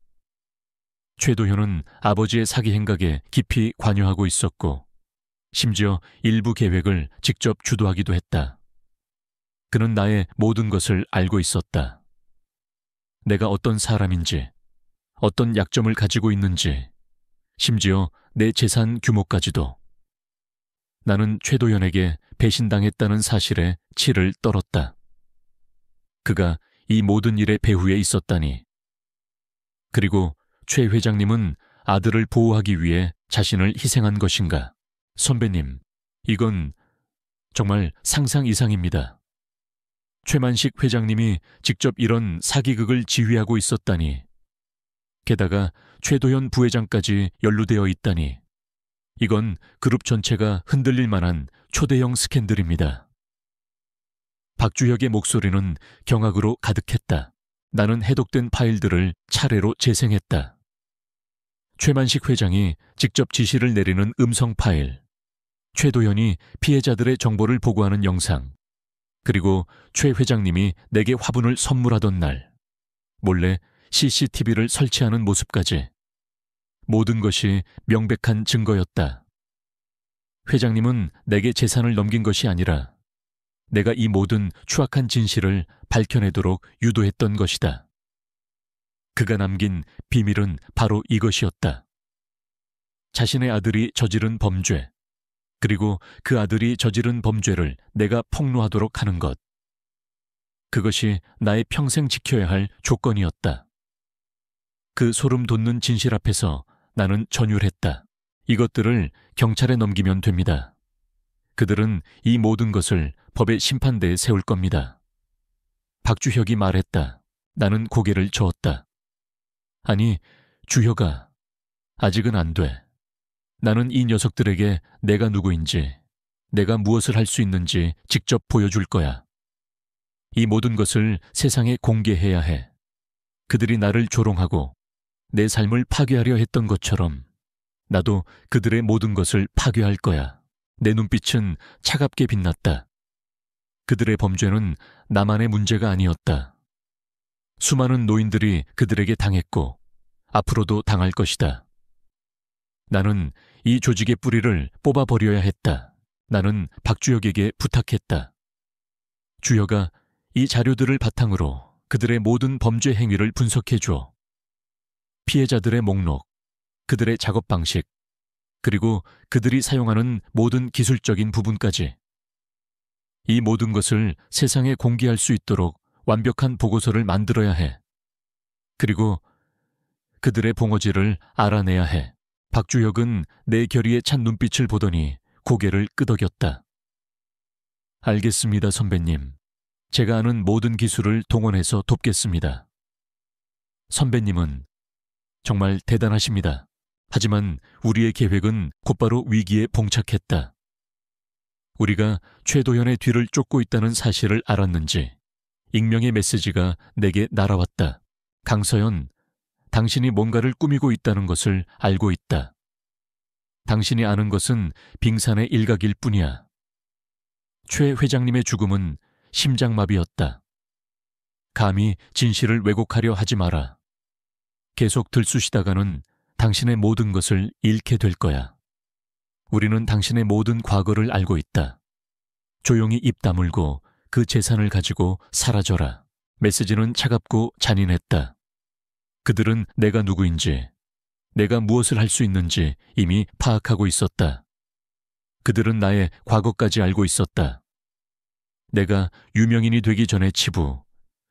최도현은 아버지의 사기 행각에 깊이 관여하고 있었고 심지어 일부 계획을 직접 주도하기도 했다. 그는 나의 모든 것을 알고 있었다. 내가 어떤 사람인지, 어떤 약점을 가지고 있는지, 심지어 내 재산 규모까지도. 나는 최도현에게 배신당했다는 사실에 치를 떨었다. 그가 이 모든 일의 배후에 있었다니. 그리고 최 회장님은 아들을 보호하기 위해 자신을 희생한 것인가? 선배님, 이건 정말 상상 이상입니다. 최만식 회장님이 직접 이런 사기극을 지휘하고 있었다니. 게다가 최도현 부회장까지 연루되어 있다니. 이건 그룹 전체가 흔들릴 만한 초대형 스캔들입니다. 박주혁의 목소리는 경악으로 가득했다. 나는 해독된 파일들을 차례로 재생했다. 최만식 회장이 직접 지시를 내리는 음성 파일, 최도현이 피해자들의 정보를 보고하는 영상, 그리고 최 회장님이 내게 화분을 선물하던 날, 몰래 CCTV를 설치하는 모습까지. 모든 것이 명백한 증거였다. 회장님은 내게 재산을 넘긴 것이 아니라 내가 이 모든 추악한 진실을 밝혀내도록 유도했던 것이다. 그가 남긴 비밀은 바로 이것이었다. 자신의 아들이 저지른 범죄, 그리고 그 아들이 저지른 범죄를 내가 폭로하도록 하는 것. 그것이 나의 평생 지켜야 할 조건이었다. 그 소름 돋는 진실 앞에서 나는 전율했다. 이것들을 경찰에 넘기면 됩니다. 그들은 이 모든 것을 법의 심판대에 세울 겁니다. 박주혁이 말했다. 나는 고개를 저었다. 아니, 주혁아, 아직은 안 돼. 나는 이 녀석들에게 내가 누구인지, 내가 무엇을 할 수 있는지 직접 보여줄 거야. 이 모든 것을 세상에 공개해야 해. 그들이 나를 조롱하고 내 삶을 파괴하려 했던 것처럼 나도 그들의 모든 것을 파괴할 거야. 내 눈빛은 차갑게 빛났다. 그들의 범죄는 나만의 문제가 아니었다. 수많은 노인들이 그들에게 당했고 앞으로도 당할 것이다. 나는 이 조직의 뿌리를 뽑아버려야 했다. 나는 박주혁에게 부탁했다. 주혁아, 이 자료들을 바탕으로 그들의 모든 범죄 행위를 분석해줘. 피해자들의 목록, 그들의 작업 방식, 그리고 그들이 사용하는 모든 기술적인 부분까지. 이 모든 것을 세상에 공개할 수 있도록 완벽한 보고서를 만들어야 해. 그리고 그들의 봉어지를 알아내야 해. 박주혁은 내 결의에 찬 눈빛을 보더니 고개를 끄덕였다. 알겠습니다, 선배님. 제가 아는 모든 기술을 동원해서 돕겠습니다. 선배님은 정말 대단하십니다. 하지만 우리의 계획은 곧바로 위기에 봉착했다. 우리가 최도현의 뒤를 쫓고 있다는 사실을 알았는지 익명의 메시지가 내게 날아왔다. 강서연, 당신이 뭔가를 꾸미고 있다는 것을 알고 있다. 당신이 아는 것은 빙산의 일각일 뿐이야. 최 회장님의 죽음은 심장마비였다. 감히 진실을 왜곡하려 하지 마라. 계속 들쑤시다가는 당신의 모든 것을 잃게 될 거야. 우리는 당신의 모든 과거를 알고 있다. 조용히 입 다물고 그 재산을 가지고 사라져라. 메시지는 차갑고 잔인했다. 그들은 내가 누구인지, 내가 무엇을 할 수 있는지 이미 파악하고 있었다. 그들은 나의 과거까지 알고 있었다. 내가 유명인이 되기 전의 치부,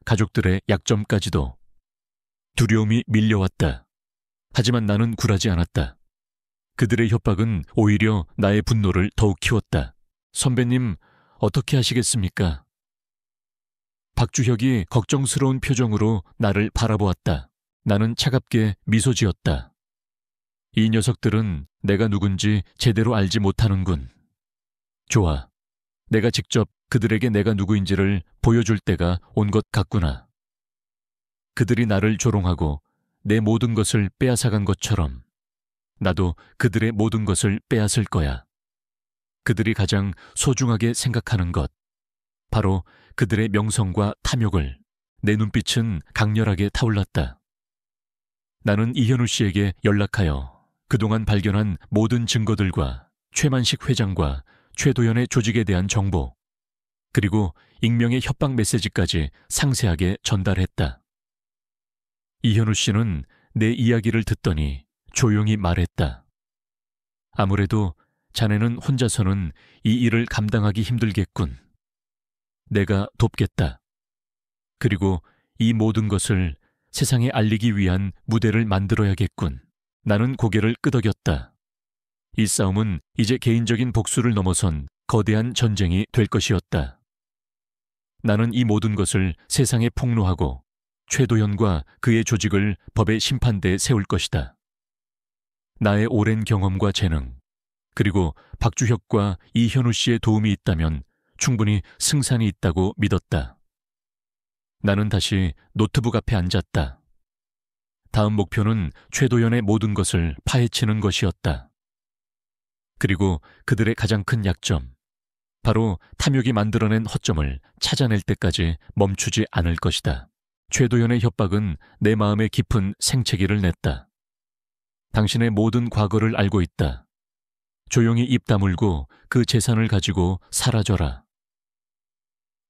가족들의 약점까지도. 두려움이 밀려왔다. 하지만 나는 굴하지 않았다. 그들의 협박은 오히려 나의 분노를 더욱 키웠다. 선배님, 어떻게 하시겠습니까? 박주혁이 걱정스러운 표정으로 나를 바라보았다. 나는 차갑게 미소 지었다. 이 녀석들은 내가 누군지 제대로 알지 못하는군. 좋아. 내가 직접 그들에게 내가 누구인지를 보여줄 때가 온 것 같구나. 그들이 나를 조롱하고 내 모든 것을 빼앗아간 것처럼 나도 그들의 모든 것을 빼앗을 거야. 그들이 가장 소중하게 생각하는 것, 바로 그들의 명성과 탐욕을. 내 눈빛은 강렬하게 타올랐다. 나는 이현우 씨에게 연락하여 그동안 발견한 모든 증거들과 최만식 회장과 최도현의 조직에 대한 정보, 그리고 익명의 협박 메시지까지 상세하게 전달했다. 이현우 씨는 내 이야기를 듣더니 조용히 말했다. 아무래도 자네는 혼자서는 이 일을 감당하기 힘들겠군. 내가 돕겠다. 그리고 이 모든 것을 세상에 알리기 위한 무대를 만들어야겠군. 나는 고개를 끄덕였다. 이 싸움은 이제 개인적인 복수를 넘어선 거대한 전쟁이 될 것이었다. 나는 이 모든 것을 세상에 폭로하고 최도연과 그의 조직을 법의 심판대에 세울 것이다. 나의 오랜 경험과 재능, 그리고 박주혁과 이현우 씨의 도움이 있다면 충분히 승산이 있다고 믿었다. 나는 다시 노트북 앞에 앉았다. 다음 목표는 최도연의 모든 것을 파헤치는 것이었다. 그리고 그들의 가장 큰 약점, 바로 탐욕이 만들어낸 허점을 찾아낼 때까지 멈추지 않을 것이다. 최도연의 협박은 내 마음에 깊은 생채기를 냈다. 당신의 모든 과거를 알고 있다. 조용히 입 다물고 그 재산을 가지고 사라져라.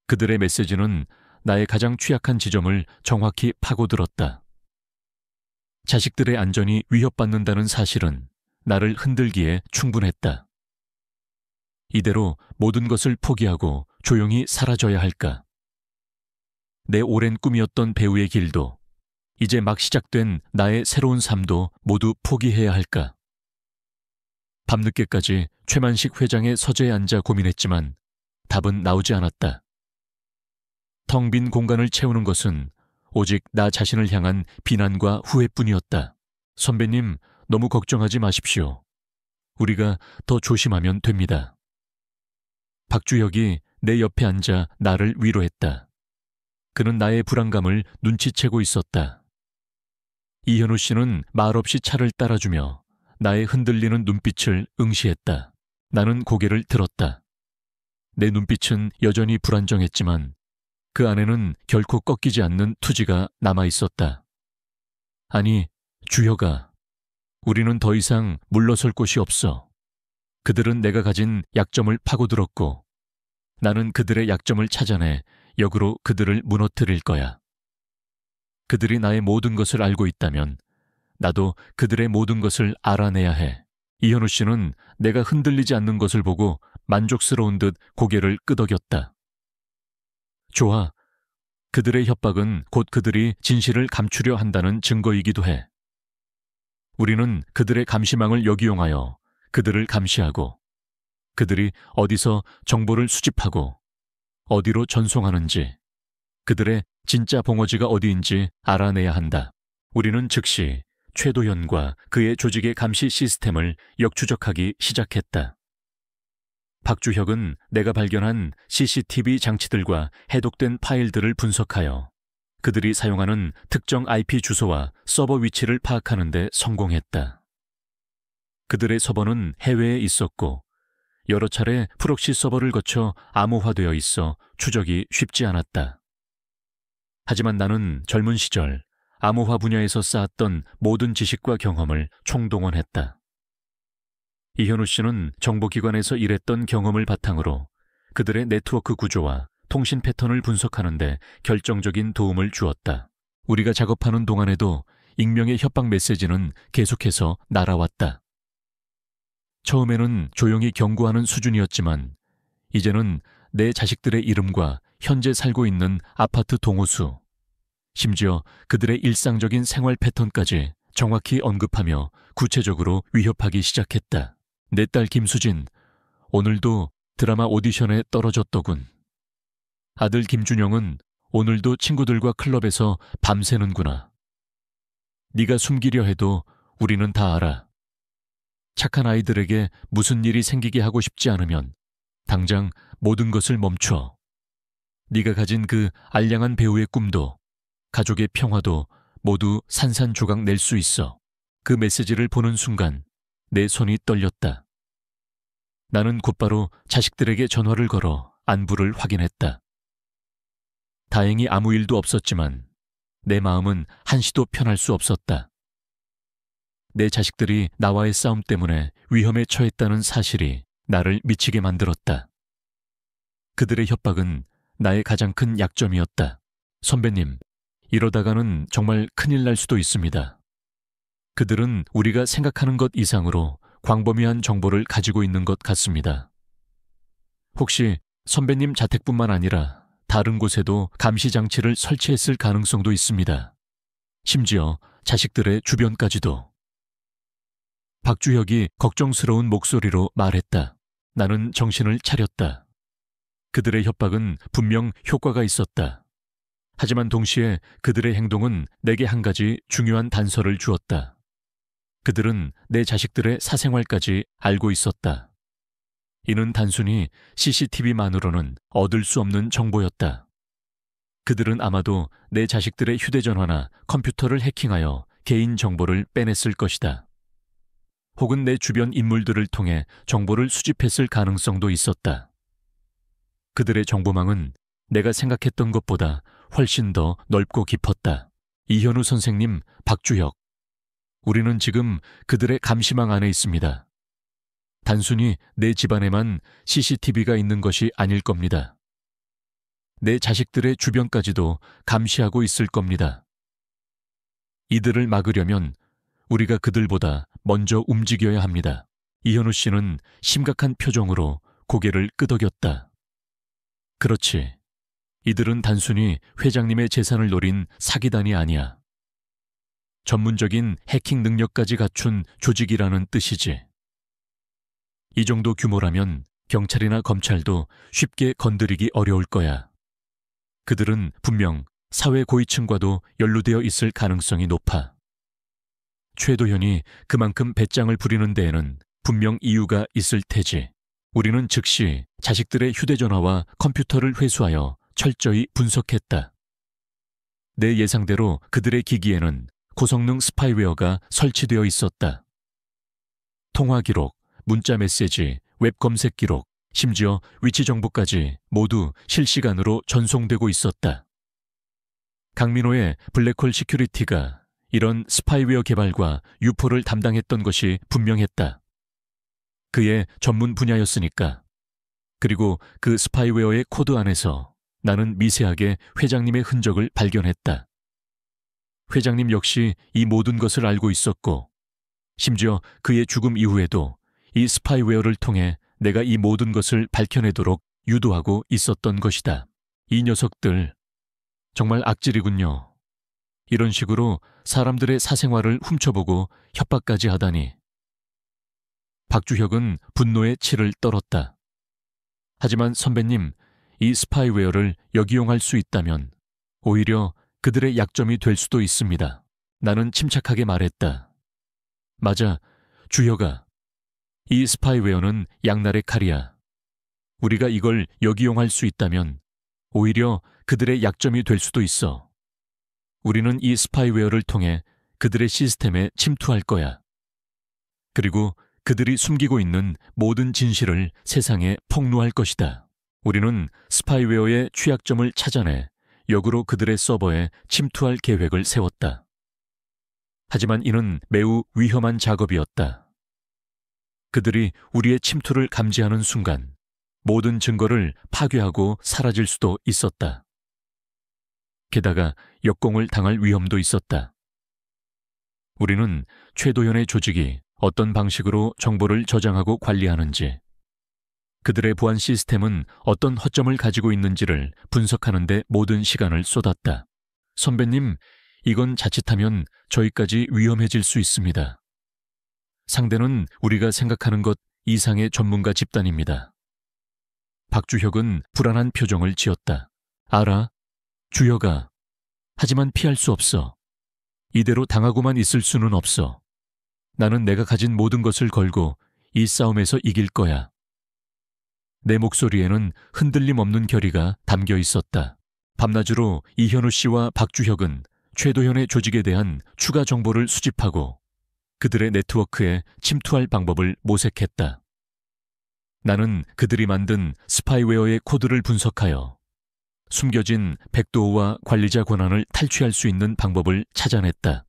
그들의 메시지는 나의 가장 취약한 지점을 정확히 파고들었다. 자식들의 안전이 위협받는다는 사실은 나를 흔들기에 충분했다. 이대로 모든 것을 포기하고 조용히 사라져야 할까? 내 오랜 꿈이었던 배우의 길도, 이제 막 시작된 나의 새로운 삶도 모두 포기해야 할까? 밤늦게까지 최만식 회장의 서재에 앉아 고민했지만 답은 나오지 않았다. 텅 빈 공간을 채우는 것은 오직 나 자신을 향한 비난과 후회뿐이었다. 선배님, 너무 걱정하지 마십시오. 우리가 더 조심하면 됩니다. 박주혁이 내 옆에 앉아 나를 위로했다. 그는 나의 불안감을 눈치채고 있었다. 이현우 씨는 말없이 차를 따라주며 나의 흔들리는 눈빛을 응시했다. 나는 고개를 들었다. 내 눈빛은 여전히 불안정했지만 그 안에는 결코 꺾이지 않는 투지가 남아있었다. 아니, 주혁아, 우리는 더 이상 물러설 곳이 없어. 그들은 내가 가진 약점을 파고들었고 나는 그들의 약점을 찾아내 역으로 그들을 무너뜨릴 거야. 그들이 나의 모든 것을 알고 있다면 나도 그들의 모든 것을 알아내야 해. 이현우 씨는 내가 흔들리지 않는 것을 보고 만족스러운 듯 고개를 끄덕였다. 좋아. 그들의 협박은 곧 그들이 진실을 감추려 한다는 증거이기도 해. 우리는 그들의 감시망을 역이용하여 그들을 감시하고 그들이 어디서 정보를 수집하고 어디로 전송하는지 그들의 진짜 봉어지가 어디인지 알아내야 한다. 우리는 즉시 최도연과 그의 조직의 감시 시스템을 역추적하기 시작했다. 박주혁은 내가 발견한 CCTV 장치들과 해독된 파일들을 분석하여 그들이 사용하는 특정 IP 주소와 서버 위치를 파악하는 데 성공했다. 그들의 서버는 해외에 있었고 여러 차례 프록시 서버를 거쳐 암호화되어 있어 추적이 쉽지 않았다. 하지만 나는 젊은 시절 암호화 분야에서 쌓았던 모든 지식과 경험을 총동원했다. 이현우 씨는 정보기관에서 일했던 경험을 바탕으로 그들의 네트워크 구조와 통신 패턴을 분석하는 데 결정적인 도움을 주었다. 우리가 작업하는 동안에도 익명의 협박 메시지는 계속해서 날아왔다. 처음에는 조용히 경고하는 수준이었지만 이제는 내 자식들의 이름과 현재 살고 있는 아파트 동호수, 심지어 그들의 일상적인 생활 패턴까지 정확히 언급하며 구체적으로 위협하기 시작했다. 내 딸 김수진, 오늘도 드라마 오디션에 떨어졌더군. 아들 김준영은 오늘도 친구들과 클럽에서 밤새는구나. 네가 숨기려 해도 우리는 다 알아. 착한 아이들에게 무슨 일이 생기게 하고 싶지 않으면 당장 모든 것을 멈춰. 네가 가진 그 알량한 배우의 꿈도 가족의 평화도 모두 산산조각 낼 수 있어. 그 메시지를 보는 순간 내 손이 떨렸다. 나는 곧바로 자식들에게 전화를 걸어 안부를 확인했다. 다행히 아무 일도 없었지만 내 마음은 한시도 편할 수 없었다. 내 자식들이 나와의 싸움 때문에 위험에 처했다는 사실이 나를 미치게 만들었다. 그들의 협박은 나의 가장 큰 약점이었다. 선배님, 이러다가는 정말 큰일 날 수도 있습니다. 그들은 우리가 생각하는 것 이상으로 광범위한 정보를 가지고 있는 것 같습니다. 혹시 선배님 자택뿐만 아니라 다른 곳에도 감시 장치를 설치했을 가능성도 있습니다. 심지어 자식들의 주변까지도. 박주혁이 걱정스러운 목소리로 말했다. 나는 정신을 차렸다. 그들의 협박은 분명 효과가 있었다. 하지만 동시에 그들의 행동은 내게 한 가지 중요한 단서를 주었다. 그들은 내 자식들의 사생활까지 알고 있었다. 이는 단순히 CCTV만으로는 얻을 수 없는 정보였다. 그들은 아마도 내 자식들의 휴대전화나 컴퓨터를 해킹하여 개인 정보를 빼냈을 것이다. 혹은 내 주변 인물들을 통해 정보를 수집했을 가능성도 있었다. 그들의 정보망은 내가 생각했던 것보다 훨씬 더 넓고 깊었다. 이현우 선생님, 박주혁. 우리는 지금 그들의 감시망 안에 있습니다. 단순히 내 집안에만 CCTV가 있는 것이 아닐 겁니다. 내 자식들의 주변까지도 감시하고 있을 겁니다. 이들을 막으려면 우리가 그들보다 먼저 움직여야 합니다. 이현우 씨는 심각한 표정으로 고개를 끄덕였다. 그렇지. 이들은 단순히 회장님의 재산을 노린 사기단이 아니야. 전문적인 해킹 능력까지 갖춘 조직이라는 뜻이지. 이 정도 규모라면 경찰이나 검찰도 쉽게 건드리기 어려울 거야. 그들은 분명 사회 고위층과도 연루되어 있을 가능성이 높아. 최도현이 그만큼 배짱을 부리는 데에는 분명 이유가 있을 테지. 우리는 즉시 자식들의 휴대전화와 컴퓨터를 회수하여 철저히 분석했다. 내 예상대로 그들의 기기에는 고성능 스파이웨어가 설치되어 있었다. 통화 기록, 문자 메시지, 웹 검색 기록, 심지어 위치 정보까지 모두 실시간으로 전송되고 있었다. 강민호의 블랙홀 시큐리티가 이런 스파이웨어 개발과 유포를 담당했던 것이 분명했다. 그의 전문 분야였으니까. 그리고 그 스파이웨어의 코드 안에서 나는 미세하게 회장님의 흔적을 발견했다. 회장님 역시 이 모든 것을 알고 있었고, 심지어 그의 죽음 이후에도 이 스파이웨어를 통해 내가 이 모든 것을 밝혀내도록 유도하고 있었던 것이다. 이 녀석들, 정말 악질이군요. 이런 식으로 사람들의 사생활을 훔쳐보고 협박까지 하다니. 박주혁은 분노의 치를 떨었다. 하지만 선배님, 이 스파이웨어를 역이용할 수 있다면 오히려 그들의 약점이 될 수도 있습니다. 나는 침착하게 말했다. 맞아, 주혁아. 이 스파이웨어는 양날의 칼이야. 우리가 이걸 역이용할 수 있다면 오히려 그들의 약점이 될 수도 있어. 우리는 이 스파이웨어를 통해 그들의 시스템에 침투할 거야. 그리고 그들이 숨기고 있는 모든 진실을 세상에 폭로할 것이다. 우리는 스파이웨어의 취약점을 찾아내 역으로 그들의 서버에 침투할 계획을 세웠다. 하지만 이는 매우 위험한 작업이었다. 그들이 우리의 침투를 감지하는 순간 모든 증거를 파괴하고 사라질 수도 있었다. 게다가 역공을 당할 위험도 있었다. 우리는 최도현의 조직이 어떤 방식으로 정보를 저장하고 관리하는지, 그들의 보안 시스템은 어떤 허점을 가지고 있는지를 분석하는 데 모든 시간을 쏟았다. 선배님, 이건 자칫하면 저희까지 위험해질 수 있습니다. 상대는 우리가 생각하는 것 이상의 전문가 집단입니다. 박주혁은 불안한 표정을 지었다. 알아, 주혁아. 하지만 피할 수 없어. 이대로 당하고만 있을 수는 없어. 나는 내가 가진 모든 것을 걸고 이 싸움에서 이길 거야. 내 목소리에는 흔들림 없는 결의가 담겨 있었다. 밤낮으로 이현우 씨와 박주혁은 최도현의 조직에 대한 추가 정보를 수집하고 그들의 네트워크에 침투할 방법을 모색했다. 나는 그들이 만든 스파이웨어의 코드를 분석하여 숨겨진 백도어와 관리자 권한을 탈취할 수 있는 방법을 찾아냈다.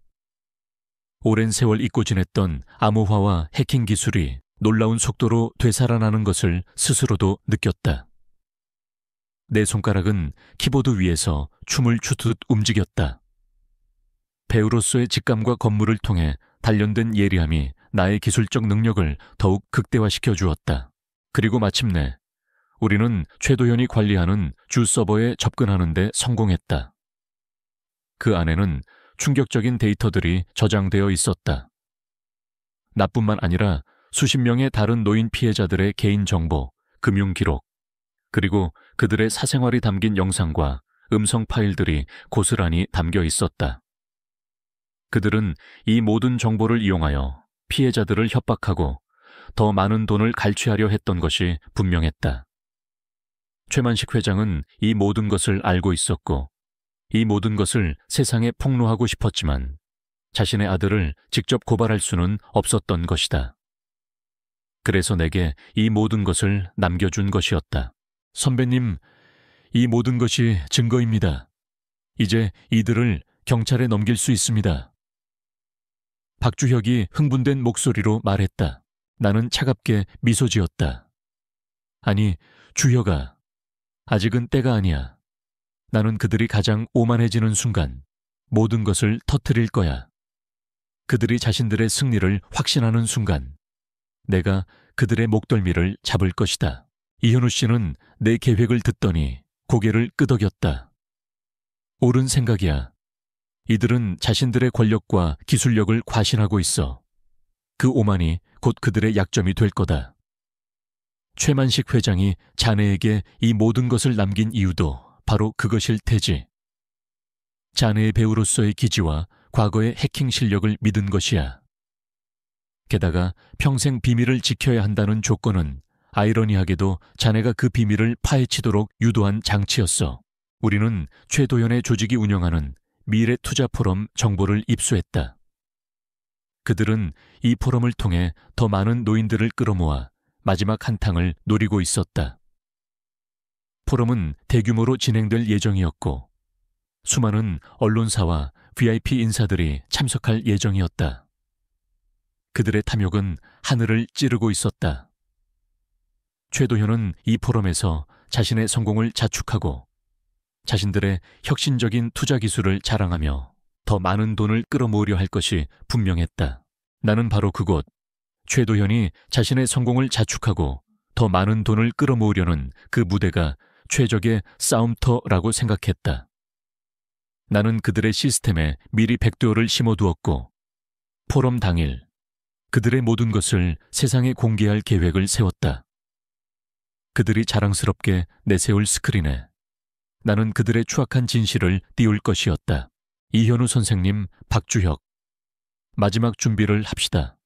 오랜 세월 잊고 지냈던 암호화와 해킹 기술이 놀라운 속도로 되살아나는 것을 스스로도 느꼈다. 내 손가락은 키보드 위에서 춤을 추듯 움직였다. 배우로서의 직감과 건물을 통해 단련된 예리함이 나의 기술적 능력을 더욱 극대화시켜 주었다. 그리고 마침내 우리는 최도현이 관리하는 주 서버에 접근하는 데 성공했다. 그 안에는 충격적인 데이터들이 저장되어 있었다. 나뿐만 아니라 수십 명의 다른 노인 피해자들의 개인정보, 금융기록, 그리고 그들의 사생활이 담긴 영상과 음성 파일들이 고스란히 담겨 있었다. 그들은 이 모든 정보를 이용하여 피해자들을 협박하고 더 많은 돈을 갈취하려 했던 것이 분명했다. 최만식 회장은 이 모든 것을 알고 있었고 이 모든 것을 세상에 폭로하고 싶었지만 자신의 아들을 직접 고발할 수는 없었던 것이다. 그래서 내게 이 모든 것을 남겨준 것이었다. 선배님, 이 모든 것이 증거입니다. 이제 이들을 경찰에 넘길 수 있습니다. 박주혁이 흥분된 목소리로 말했다. 나는 차갑게 미소 지었다. 아니, 주혁아, 아직은 때가 아니야. 나는 그들이 가장 오만해지는 순간 모든 것을 터뜨릴 거야. 그들이 자신들의 승리를 확신하는 순간 내가 그들의 목덜미를 잡을 것이다. 이현우 씨는 내 계획을 듣더니 고개를 끄덕였다. 옳은 생각이야. 이들은 자신들의 권력과 기술력을 과신하고 있어. 그 오만이 곧 그들의 약점이 될 거다. 최만식 회장이 자네에게 이 모든 것을 남긴 이유도 바로 그것일 테지. 자네의 배우로서의 기지와 과거의 해킹 실력을 믿은 것이야. 게다가 평생 비밀을 지켜야 한다는 조건은 아이러니하게도 자네가 그 비밀을 파헤치도록 유도한 장치였어. 우리는 최도연의 조직이 운영하는 미래투자포럼 정보를 입수했다. 그들은 이 포럼을 통해 더 많은 노인들을 끌어모아 마지막 한탕을 노리고 있었다. 포럼은 대규모로 진행될 예정이었고 수많은 언론사와 VIP 인사들이 참석할 예정이었다. 그들의 탐욕은 하늘을 찌르고 있었다. 최도현은 이 포럼에서 자신의 성공을 자축하고 자신들의 혁신적인 투자 기술을 자랑하며 더 많은 돈을 끌어모으려 할 것이 분명했다. 나는 바로 그곳, 최도현이 자신의 성공을 자축하고 더 많은 돈을 끌어모으려는 그 무대가 최적의 싸움터라고 생각했다. 나는 그들의 시스템에 미리 백도어를 심어두었고 포럼 당일 그들의 모든 것을 세상에 공개할 계획을 세웠다. 그들이 자랑스럽게 내세울 스크린에 나는 그들의 추악한 진실을 띄울 것이었다. 이현우 선생님, 박주혁, 마지막 준비를 합시다.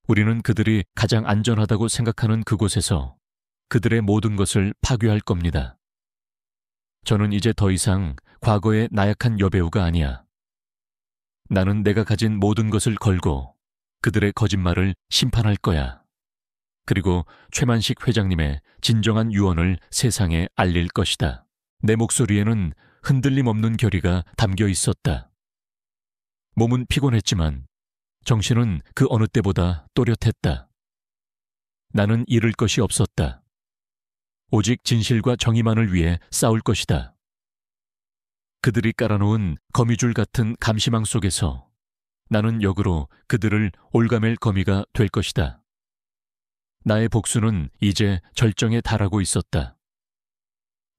우리는 그들이 가장 안전하다고 생각하는 그곳에서 그들의 모든 것을 파괴할 겁니다. 저는 이제 더 이상 과거의 나약한 여배우가 아니야. 나는 내가 가진 모든 것을 걸고 그들의 거짓말을 심판할 거야. 그리고 최만식 회장님의 진정한 유언을 세상에 알릴 것이다. 내 목소리에는 흔들림 없는 결의가 담겨 있었다. 몸은 피곤했지만 정신은 그 어느 때보다 또렷했다. 나는 잃을 것이 없었다. 오직 진실과 정의만을 위해 싸울 것이다. 그들이 깔아놓은 거미줄 같은 감시망 속에서 나는 역으로 그들을 올가맬 거미가 될 것이다. 나의 복수는 이제 절정에 달하고 있었다.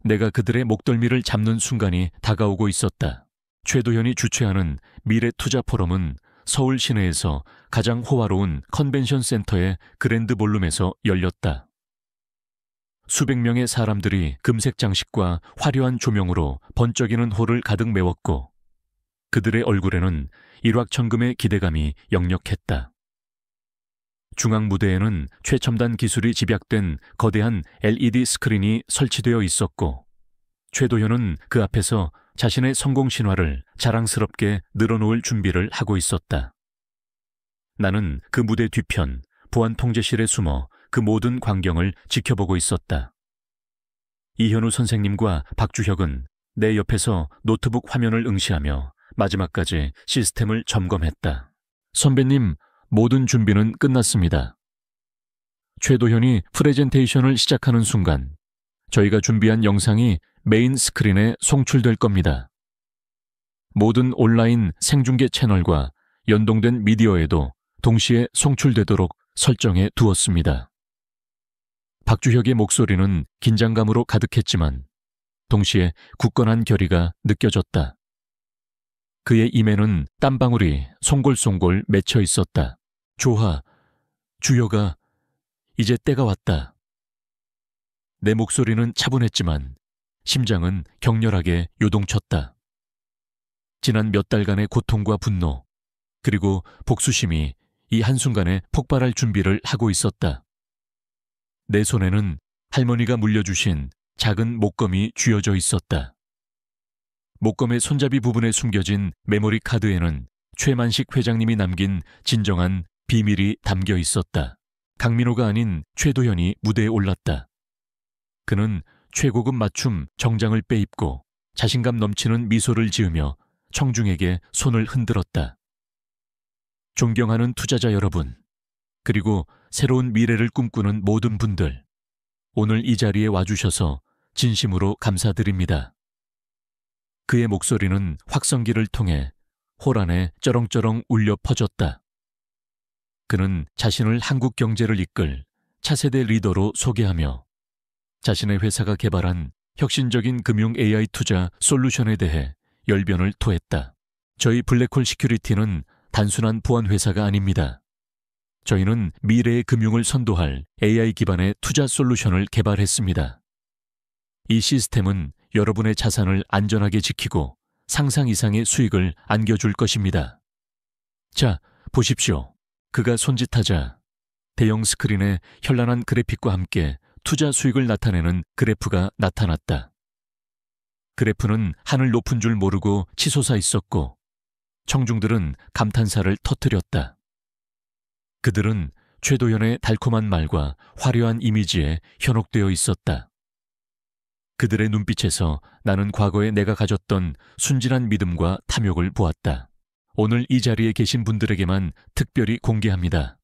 내가 그들의 목덜미를 잡는 순간이 다가오고 있었다. 최도현이 주최하는 미래투자포럼은 서울 시내에서 가장 호화로운 컨벤션 센터의 그랜드 볼룸에서 열렸다. 수백 명의 사람들이 금색 장식과 화려한 조명으로 번쩍이는 홀을 가득 메웠고 그들의 얼굴에는 일확천금의 기대감이 역력했다. 중앙 무대에는 최첨단 기술이 집약된 거대한 LED 스크린이 설치되어 있었고 최도현은 그 앞에서 자신의 성공 신화를 자랑스럽게 늘어놓을 준비를 하고 있었다. 나는 그 무대 뒤편 보안 통제실에 숨어 그 모든 광경을 지켜보고 있었다. 이현우 선생님과 박주혁은 내 옆에서 노트북 화면을 응시하며 마지막까지 시스템을 점검했다. 선배님, 모든 준비는 끝났습니다. 최도현이 프레젠테이션을 시작하는 순간 저희가 준비한 영상이 메인 스크린에 송출될 겁니다. 모든 온라인 생중계 채널과 연동된 미디어에도 동시에 송출되도록 설정해 두었습니다. 박주혁의 목소리는 긴장감으로 가득했지만 동시에 굳건한 결의가 느껴졌다. 그의 임에는 땀방울이 송골송골 맺혀 있었다. 조하, 주여가 이제 때가 왔다. 내 목소리는 차분했지만 심장은 격렬하게 요동쳤다. 지난 몇 달간의 고통과 분노, 그리고 복수심이 이 한순간에 폭발할 준비를 하고 있었다. 내 손에는 할머니가 물려주신 작은 목검이 쥐어져 있었다. 목검의 손잡이 부분에 숨겨진 메모리 카드에는 최만식 회장님이 남긴 진정한 비밀이 담겨 있었다. 강민호가 아닌 최도현이 무대에 올랐다. 그는 최고급 맞춤 정장을 빼입고 자신감 넘치는 미소를 지으며 청중에게 손을 흔들었다. 존경하는 투자자 여러분, 그리고 새로운 미래를 꿈꾸는 모든 분들, 오늘 이 자리에 와주셔서 진심으로 감사드립니다. 그의 목소리는 확성기를 통해 홀 안에 쩌렁쩌렁 울려 퍼졌다. 그는 자신을 한국 경제를 이끌 차세대 리더로 소개하며 자신의 회사가 개발한 혁신적인 금융 AI 투자 솔루션에 대해 열변을 토했다. 저희 블랙홀 시큐리티는 단순한 보안 회사가 아닙니다. 저희는 미래의 금융을 선도할 AI 기반의 투자 솔루션을 개발했습니다. 이 시스템은 여러분의 자산을 안전하게 지키고 상상 이상의 수익을 안겨줄 것입니다. 자, 보십시오. 그가 손짓하자 대형 스크린에 현란한 그래픽과 함께 투자 수익을 나타내는 그래프가 나타났다. 그래프는 하늘 높은 줄 모르고 치솟아 있었고 청중들은 감탄사를 터뜨렸다. 그들은 최도현의 달콤한 말과 화려한 이미지에 현혹되어 있었다. 그들의 눈빛에서 나는 과거에 내가 가졌던 순진한 믿음과 탐욕을 보았다. 오늘 이 자리에 계신 분들에게만 특별히 공개합니다.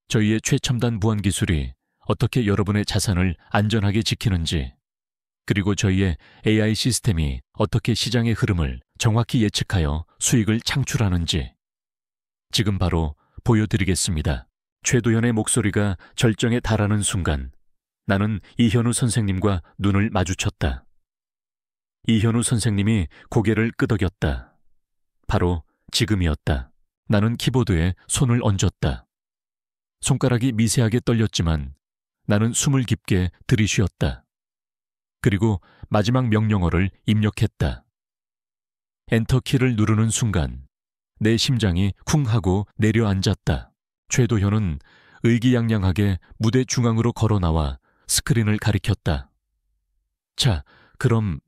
저희의 최첨단 보안 기술이 어떻게 여러분의 자산을 안전하게 지키는지, 그리고 저희의 AI 시스템이 어떻게 시장의 흐름을 정확히 예측하여 수익을 창출하는지 지금 바로 보여드리겠습니다. 최도현의 목소리가 절정에 달하는 순간 나는 이현우 선생님과 눈을 마주쳤다. 이현우 선생님이 고개를 끄덕였다. 바로 지금이었다. 나는 키보드에 손을 얹었다. 손가락이 미세하게 떨렸지만 나는 숨을 깊게 들이쉬었다. 그리고 마지막 명령어를 입력했다. 엔터키를 누르는 순간 내 심장이 쿵 하고 내려앉았다. 최도현은 의기양양하게 무대 중앙으로 걸어 나와 스크린을 가리켰다. 자, 그럼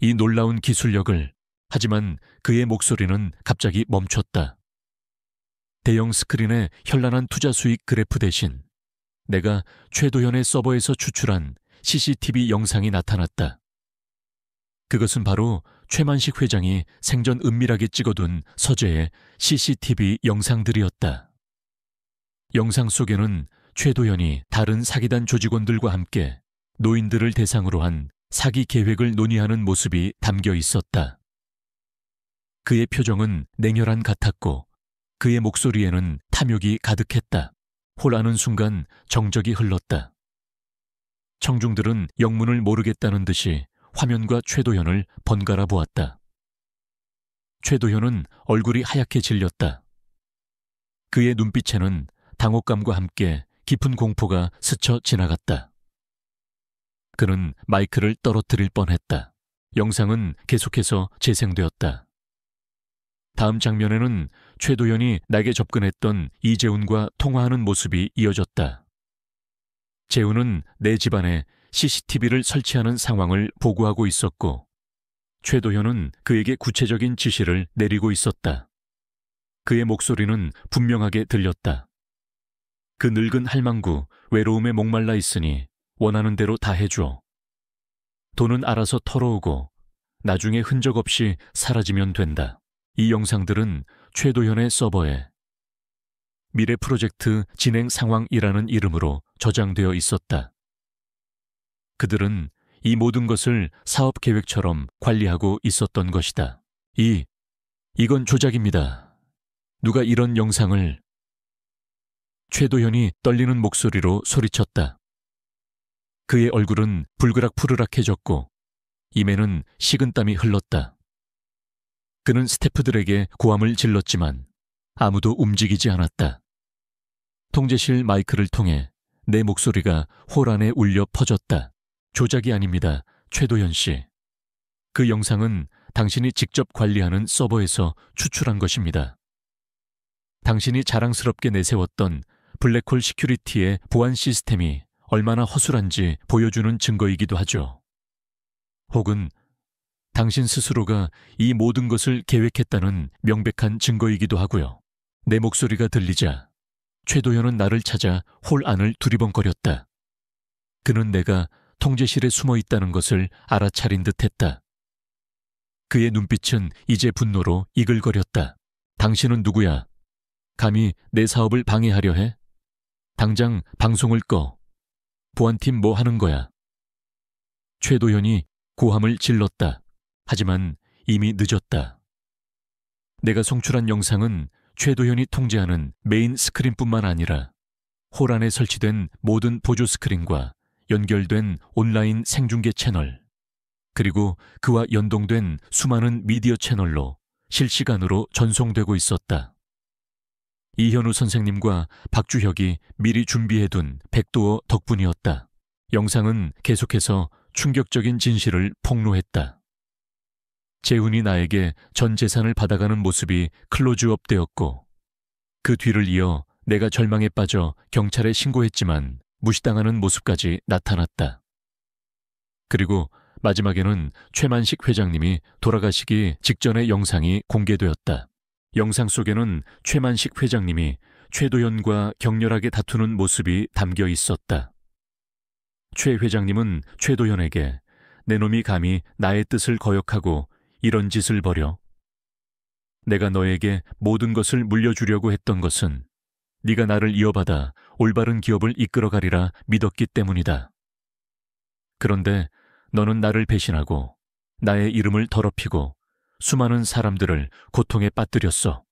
이 놀라운 기술력을, 하지만 그의 목소리는 갑자기 멈췄다. 대형 스크린의 현란한 투자 수익 그래프 대신 내가 최도현의 서버에서 추출한 CCTV 영상이 나타났다. 그것은 바로 최만식 회장이 생전 은밀하게 찍어둔 서재의 CCTV 영상들이었다. 영상 속에는 최도현이 다른 사기단 조직원들과 함께 노인들을 대상으로 한 사기 계획을 논의하는 모습이 담겨 있었다. 그의 표정은 냉혈한 같았고 그의 목소리에는 탐욕이 가득했다. 홀하는 순간 정적이 흘렀다. 청중들은 영문을 모르겠다는 듯이 화면과 최도현을 번갈아 보았다. 최도현은 얼굴이 하얗게 질렸다. 그의 눈빛에는 당혹감과 함께 깊은 공포가 스쳐 지나갔다. 그는 마이크를 떨어뜨릴 뻔했다. 영상은 계속해서 재생되었다. 다음 장면에는 최도현이 나에게 접근했던 이재훈과 통화하는 모습이 이어졌다. 재훈은 내 집안에 CCTV를 설치하는 상황을 보고하고 있었고 최도현은 그에게 구체적인 지시를 내리고 있었다. 그의 목소리는 분명하게 들렸다. 그 늙은 할망구 외로움에 목말라 있으니 원하는 대로 다 해줘. 돈은 알아서 털어오고 나중에 흔적 없이 사라지면 된다. 이 영상들은 최도현의 서버에 미래 프로젝트 진행 상황이라는 이름으로 저장되어 있었다. 그들은 이 모든 것을 사업 계획처럼 관리하고 있었던 것이다. 이건 조작입니다. 누가 이런 영상을... 최도현이 떨리는 목소리로 소리쳤다. 그의 얼굴은 불그락푸르락해졌고 입에는 식은땀이 흘렀다. 그는 스태프들에게 고함을 질렀지만 아무도 움직이지 않았다. 통제실 마이크를 통해 내 목소리가 홀 안에 울려 퍼졌다. 조작이 아닙니다, 최도현 씨. 그 영상은 당신이 직접 관리하는 서버에서 추출한 것입니다. 당신이 자랑스럽게 내세웠던 블랙홀 시큐리티의 보안 시스템이 얼마나 허술한지 보여주는 증거이기도 하죠. 혹은 당신 스스로가 이 모든 것을 계획했다는 명백한 증거이기도 하고요. 내 목소리가 들리자 최도현은 나를 찾아 홀 안을 두리번거렸다. 그는 내가 통제실에 숨어 있다는 것을 알아차린 듯했다. 그의 눈빛은 이제 분노로 이글거렸다. 당신은 누구야? 감히 내 사업을 방해하려 해? 당장 방송을 꺼. 보안팀 뭐 하는 거야? 최도현이 고함을 질렀다. 하지만 이미 늦었다. 내가 송출한 영상은 최도현이 통제하는 메인 스크린뿐만 아니라 홀 안에 설치된 모든 보조 스크린과 연결된 온라인 생중계 채널, 그리고 그와 연동된 수많은 미디어 채널로 실시간으로 전송되고 있었다. 이현우 선생님과 박주혁이 미리 준비해둔 백도어 덕분이었다. 영상은 계속해서 충격적인 진실을 폭로했다. 재훈이 나에게 전 재산을 받아가는 모습이 클로즈업 되었고, 그 뒤를 이어 내가 절망에 빠져 경찰에 신고했지만 무시당하는 모습까지 나타났다. 그리고 마지막에는 최만식 회장님이 돌아가시기 직전의 영상이 공개되었다. 영상 속에는 최만식 회장님이 최도현과 격렬하게 다투는 모습이 담겨 있었다. 최 회장님은 최도현에게 내 놈이 감히 나의 뜻을 거역하고 이런 짓을 벌여? 내가 너에게 모든 것을 물려주려고 했던 것은 네가 나를 이어받아 올바른 기업을 이끌어가리라 믿었기 때문이다. 그런데 너는 나를 배신하고 나의 이름을 더럽히고 수많은 사람들을 고통에 빠뜨렸어.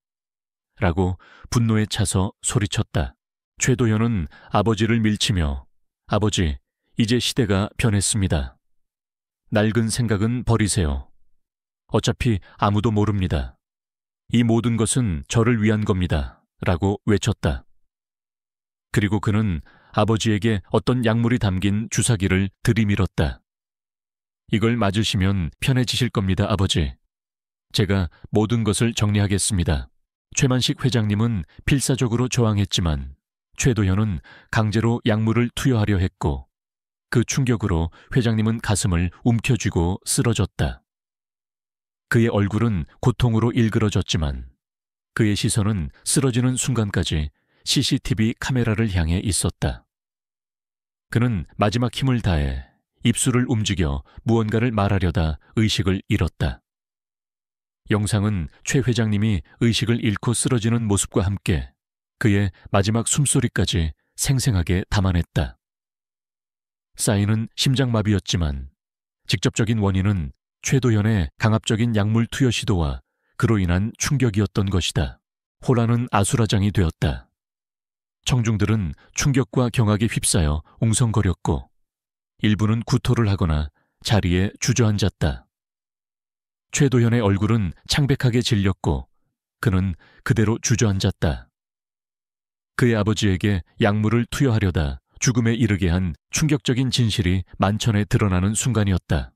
라고 분노에 차서 소리쳤다. 최도현은 아버지를 밀치며 아버지, 이제 시대가 변했습니다. 낡은 생각은 버리세요. 어차피 아무도 모릅니다. 이 모든 것은 저를 위한 겁니다. 라고 외쳤다. 그리고 그는 아버지에게 어떤 약물이 담긴 주사기를 들이밀었다. 이걸 맞으시면 편해지실 겁니다, 아버지. 제가 모든 것을 정리하겠습니다. 최만식 회장님은 필사적으로 저항했지만 최도현은 강제로 약물을 투여하려 했고, 그 충격으로 회장님은 가슴을 움켜쥐고 쓰러졌다. 그의 얼굴은 고통으로 일그러졌지만 그의 시선은 쓰러지는 순간까지 CCTV 카메라를 향해 있었다. 그는 마지막 힘을 다해 입술을 움직여 무언가를 말하려다 의식을 잃었다. 영상은 최 회장님이 의식을 잃고 쓰러지는 모습과 함께 그의 마지막 숨소리까지 생생하게 담아냈다. 사인은 심장마비였지만 직접적인 원인은 최도현의 강압적인 약물 투여 시도와 그로 인한 충격이었던 것이다. 호라는 아수라장이 되었다. 청중들은 충격과 경악에 휩싸여 웅성거렸고 일부는 구토를 하거나 자리에 주저앉았다. 최도현의 얼굴은 창백하게 질렸고 그는 그대로 주저앉았다. 그의 아버지에게 약물을 투여하려다 죽음에 이르게 한 충격적인 진실이 만천에 드러나는 순간이었다.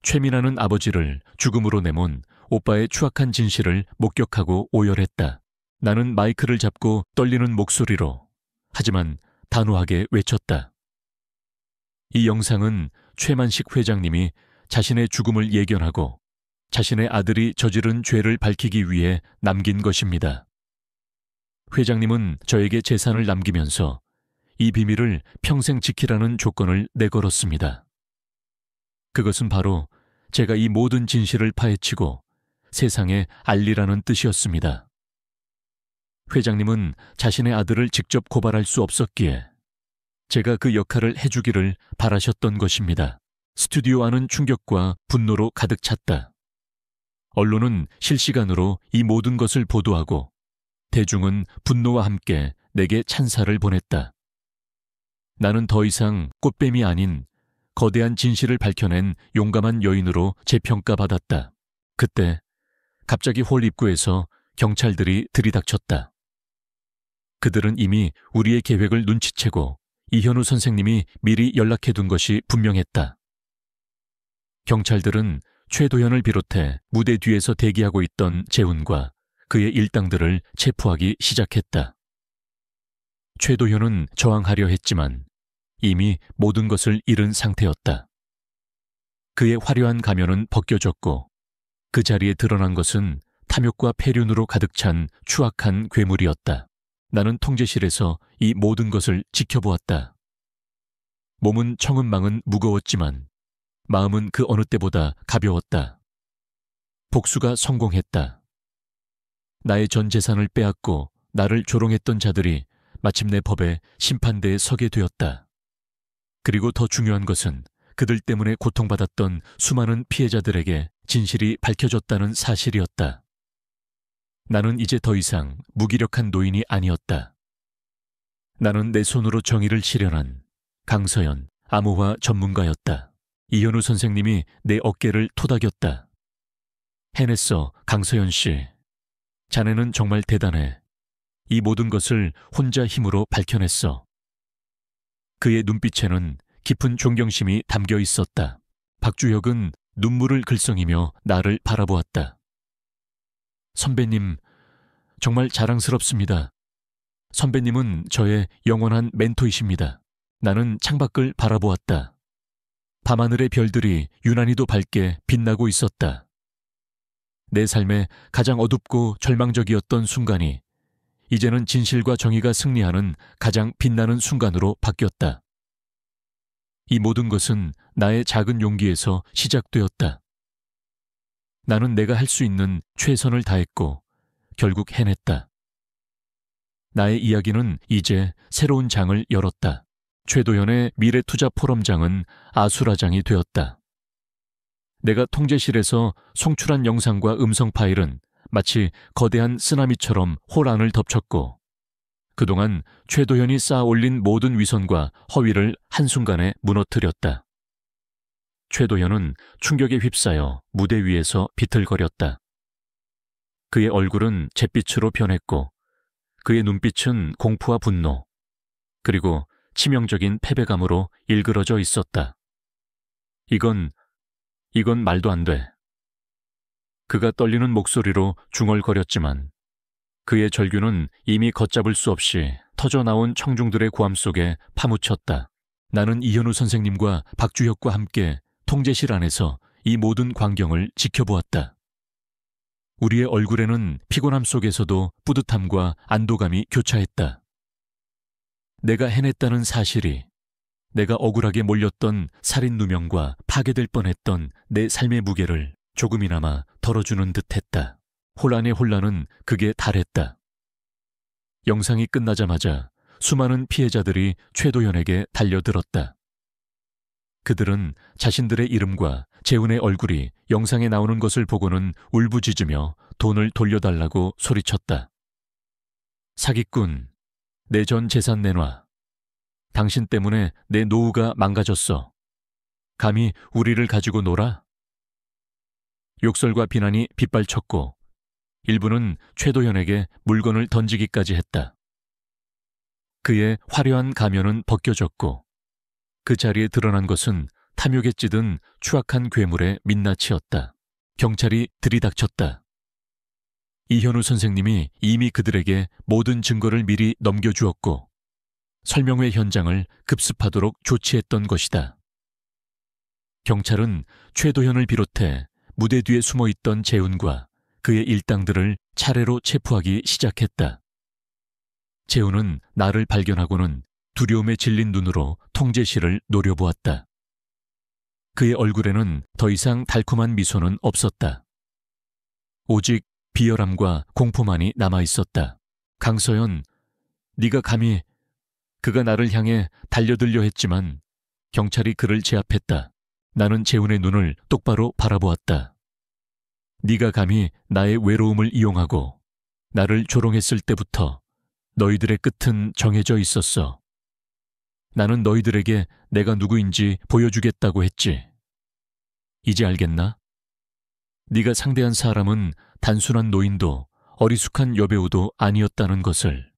최민아는 아버지를 죽음으로 내몬 오빠의 추악한 진실을 목격하고 오열했다. 나는 마이크를 잡고 떨리는 목소리로 하지만 단호하게 외쳤다. 이 영상은 최만식 회장님이 자신의 죽음을 예견하고 자신의 아들이 저지른 죄를 밝히기 위해 남긴 것입니다. 회장님은 저에게 재산을 남기면서 이 비밀을 평생 지키라는 조건을 내걸었습니다. 그것은 바로 제가 이 모든 진실을 파헤치고 세상에 알리라는 뜻이었습니다. 회장님은 자신의 아들을 직접 고발할 수 없었기에 제가 그 역할을 해주기를 바라셨던 것입니다. 스튜디오 안은 충격과 분노로 가득 찼다. 언론은 실시간으로 이 모든 것을 보도하고 대중은 분노와 함께 내게 찬사를 보냈다. 나는 더 이상 꽃뱀이 아닌 거대한 진실을 밝혀낸 용감한 여인으로 재평가받았다. 그때 갑자기 홀 입구에서 경찰들이 들이닥쳤다. 그들은 이미 우리의 계획을 눈치채고 이현우 선생님이 미리 연락해둔 것이 분명했다. 경찰들은 최도현을 비롯해 무대 뒤에서 대기하고 있던 재훈과 그의 일당들을 체포하기 시작했다. 최도현은 저항하려 했지만 이미 모든 것을 잃은 상태였다. 그의 화려한 가면은 벗겨졌고 그 자리에 드러난 것은 탐욕과 폐륜으로 가득 찬 추악한 괴물이었다. 나는 통제실에서 이 모든 것을 지켜보았다. 몸은 청은망은 무거웠지만 마음은 그 어느 때보다 가벼웠다. 복수가 성공했다. 나의 전 재산을 빼앗고 나를 조롱했던 자들이 마침내 법의 심판대에 서게 되었다. 그리고 더 중요한 것은 그들 때문에 고통받았던 수많은 피해자들에게 진실이 밝혀졌다는 사실이었다. 나는 이제 더 이상 무기력한 노인이 아니었다. 나는 내 손으로 정의를 실현한 강서연 암호화 전문가였다. 이현우 선생님이 내 어깨를 토닥였다. 해냈어, 강서연 씨. 자네는 정말 대단해. 이 모든 것을 혼자 힘으로 밝혀냈어. 그의 눈빛에는 깊은 존경심이 담겨 있었다. 박주혁은 눈물을 글썽이며 나를 바라보았다. 선배님, 정말 자랑스럽습니다. 선배님은 저의 영원한 멘토이십니다. 나는 창밖을 바라보았다. 밤하늘의 별들이 유난히도 밝게 빛나고 있었다. 내 삶의 가장 어둡고 절망적이었던 순간이 이제는 진실과 정의가 승리하는 가장 빛나는 순간으로 바뀌었다. 이 모든 것은 나의 작은 용기에서 시작되었다. 나는 내가 할 수 있는 최선을 다했고 결국 해냈다. 나의 이야기는 이제 새로운 장을 열었다. 최도현의 미래투자 포럼장은 아수라장이 되었다. 내가 통제실에서 송출한 영상과 음성 파일은 마치 거대한 쓰나미처럼 홀 안을 덮쳤고 그동안 최도현이 쌓아 올린 모든 위선과 허위를 한순간에 무너뜨렸다. 최도현은 충격에 휩싸여 무대 위에서 비틀거렸다. 그의 얼굴은 잿빛으로 변했고 그의 눈빛은 공포와 분노 그리고 치명적인 패배감으로 일그러져 있었다. 이건 말도 안 돼. 그가 떨리는 목소리로 중얼거렸지만 그의 절규는 이미 걷잡을 수 없이 터져나온 청중들의 고함 속에 파묻혔다. 나는 이현우 선생님과 박주혁과 함께 통제실 안에서 이 모든 광경을 지켜보았다. 우리의 얼굴에는 피곤함 속에서도 뿌듯함과 안도감이 교차했다. 내가 해냈다는 사실이 내가 억울하게 몰렸던 살인 누명과 파괴될 뻔했던 내 삶의 무게를 조금이나마 덜어주는 듯했다. 혼란의 혼란은 극에 달했다. 영상이 끝나자마자 수많은 피해자들이 최도현에게 달려들었다. 그들은 자신들의 이름과 재훈의 얼굴이 영상에 나오는 것을 보고는 울부짖으며 돈을 돌려달라고 소리쳤다. 사기꾼, 내 전 재산 내놔. 당신 때문에 내 노후가 망가졌어. 감히 우리를 가지고 놀아? 욕설과 비난이 빗발쳤고 일부는 최도현에게 물건을 던지기까지 했다. 그의 화려한 가면은 벗겨졌고 그 자리에 드러난 것은 탐욕에 찌든 추악한 괴물의 민낯이었다. 경찰이 들이닥쳤다. 이현우 선생님이 이미 그들에게 모든 증거를 미리 넘겨주었고 설명회 현장을 급습하도록 조치했던 것이다. 경찰은 최도현을 비롯해 무대 뒤에 숨어있던 재훈과 그의 일당들을 차례로 체포하기 시작했다. 재훈은 나를 발견하고는 두려움에 질린 눈으로 통제실을 노려보았다. 그의 얼굴에는 더 이상 달콤한 미소는 없었다. 오직 비열함과 공포만이 남아있었다. 강서연, 네가 감히... 그가 나를 향해 달려들려 했지만 경찰이 그를 제압했다. 나는 재훈의 눈을 똑바로 바라보았다. 네가 감히 나의 외로움을 이용하고 나를 조롱했을 때부터 너희들의 끝은 정해져 있었어. 나는 너희들에게 내가 누구인지 보여주겠다고 했지. 이제 알겠나? 네가 상대한 사람은 단순한 노인도 어리숙한 여배우도 아니었다는 것을.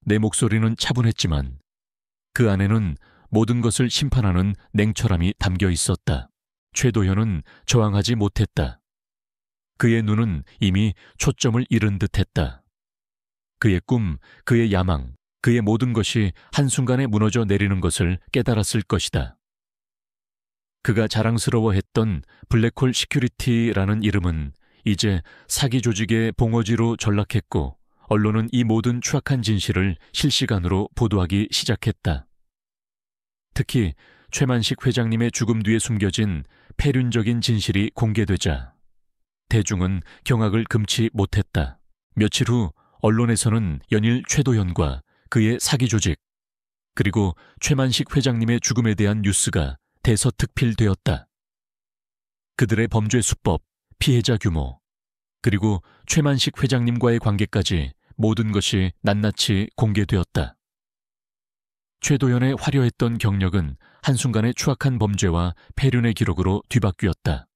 내 목소리는 차분했지만 그 안에는 모든 것을 심판하는 냉철함이 담겨 있었다. 최도현은 저항하지 못했다. 그의 눈은 이미 초점을 잃은 듯했다. 그의 꿈, 그의 야망, 그의 모든 것이 한순간에 무너져 내리는 것을 깨달았을 것이다. 그가 자랑스러워했던 블랙홀 시큐리티라는 이름은 이제 사기 조직의 봉어지로 전락했고, 언론은 이 모든 추악한 진실을 실시간으로 보도하기 시작했다. 특히 최만식 회장님의 죽음 뒤에 숨겨진 폐륜적인 진실이 공개되자 대중은 경악을 금치 못했다. 며칠 후 언론에서는 연일 최도현과 그의 사기 조직, 그리고 최만식 회장님의 죽음에 대한 뉴스가 대서특필되었다. 그들의 범죄 수법, 피해자 규모, 그리고 최만식 회장님과의 관계까지 모든 것이 낱낱이 공개되었다. 최도현의 화려했던 경력은 한순간에 추악한 범죄와 폐륜의 기록으로 뒤바뀌었다.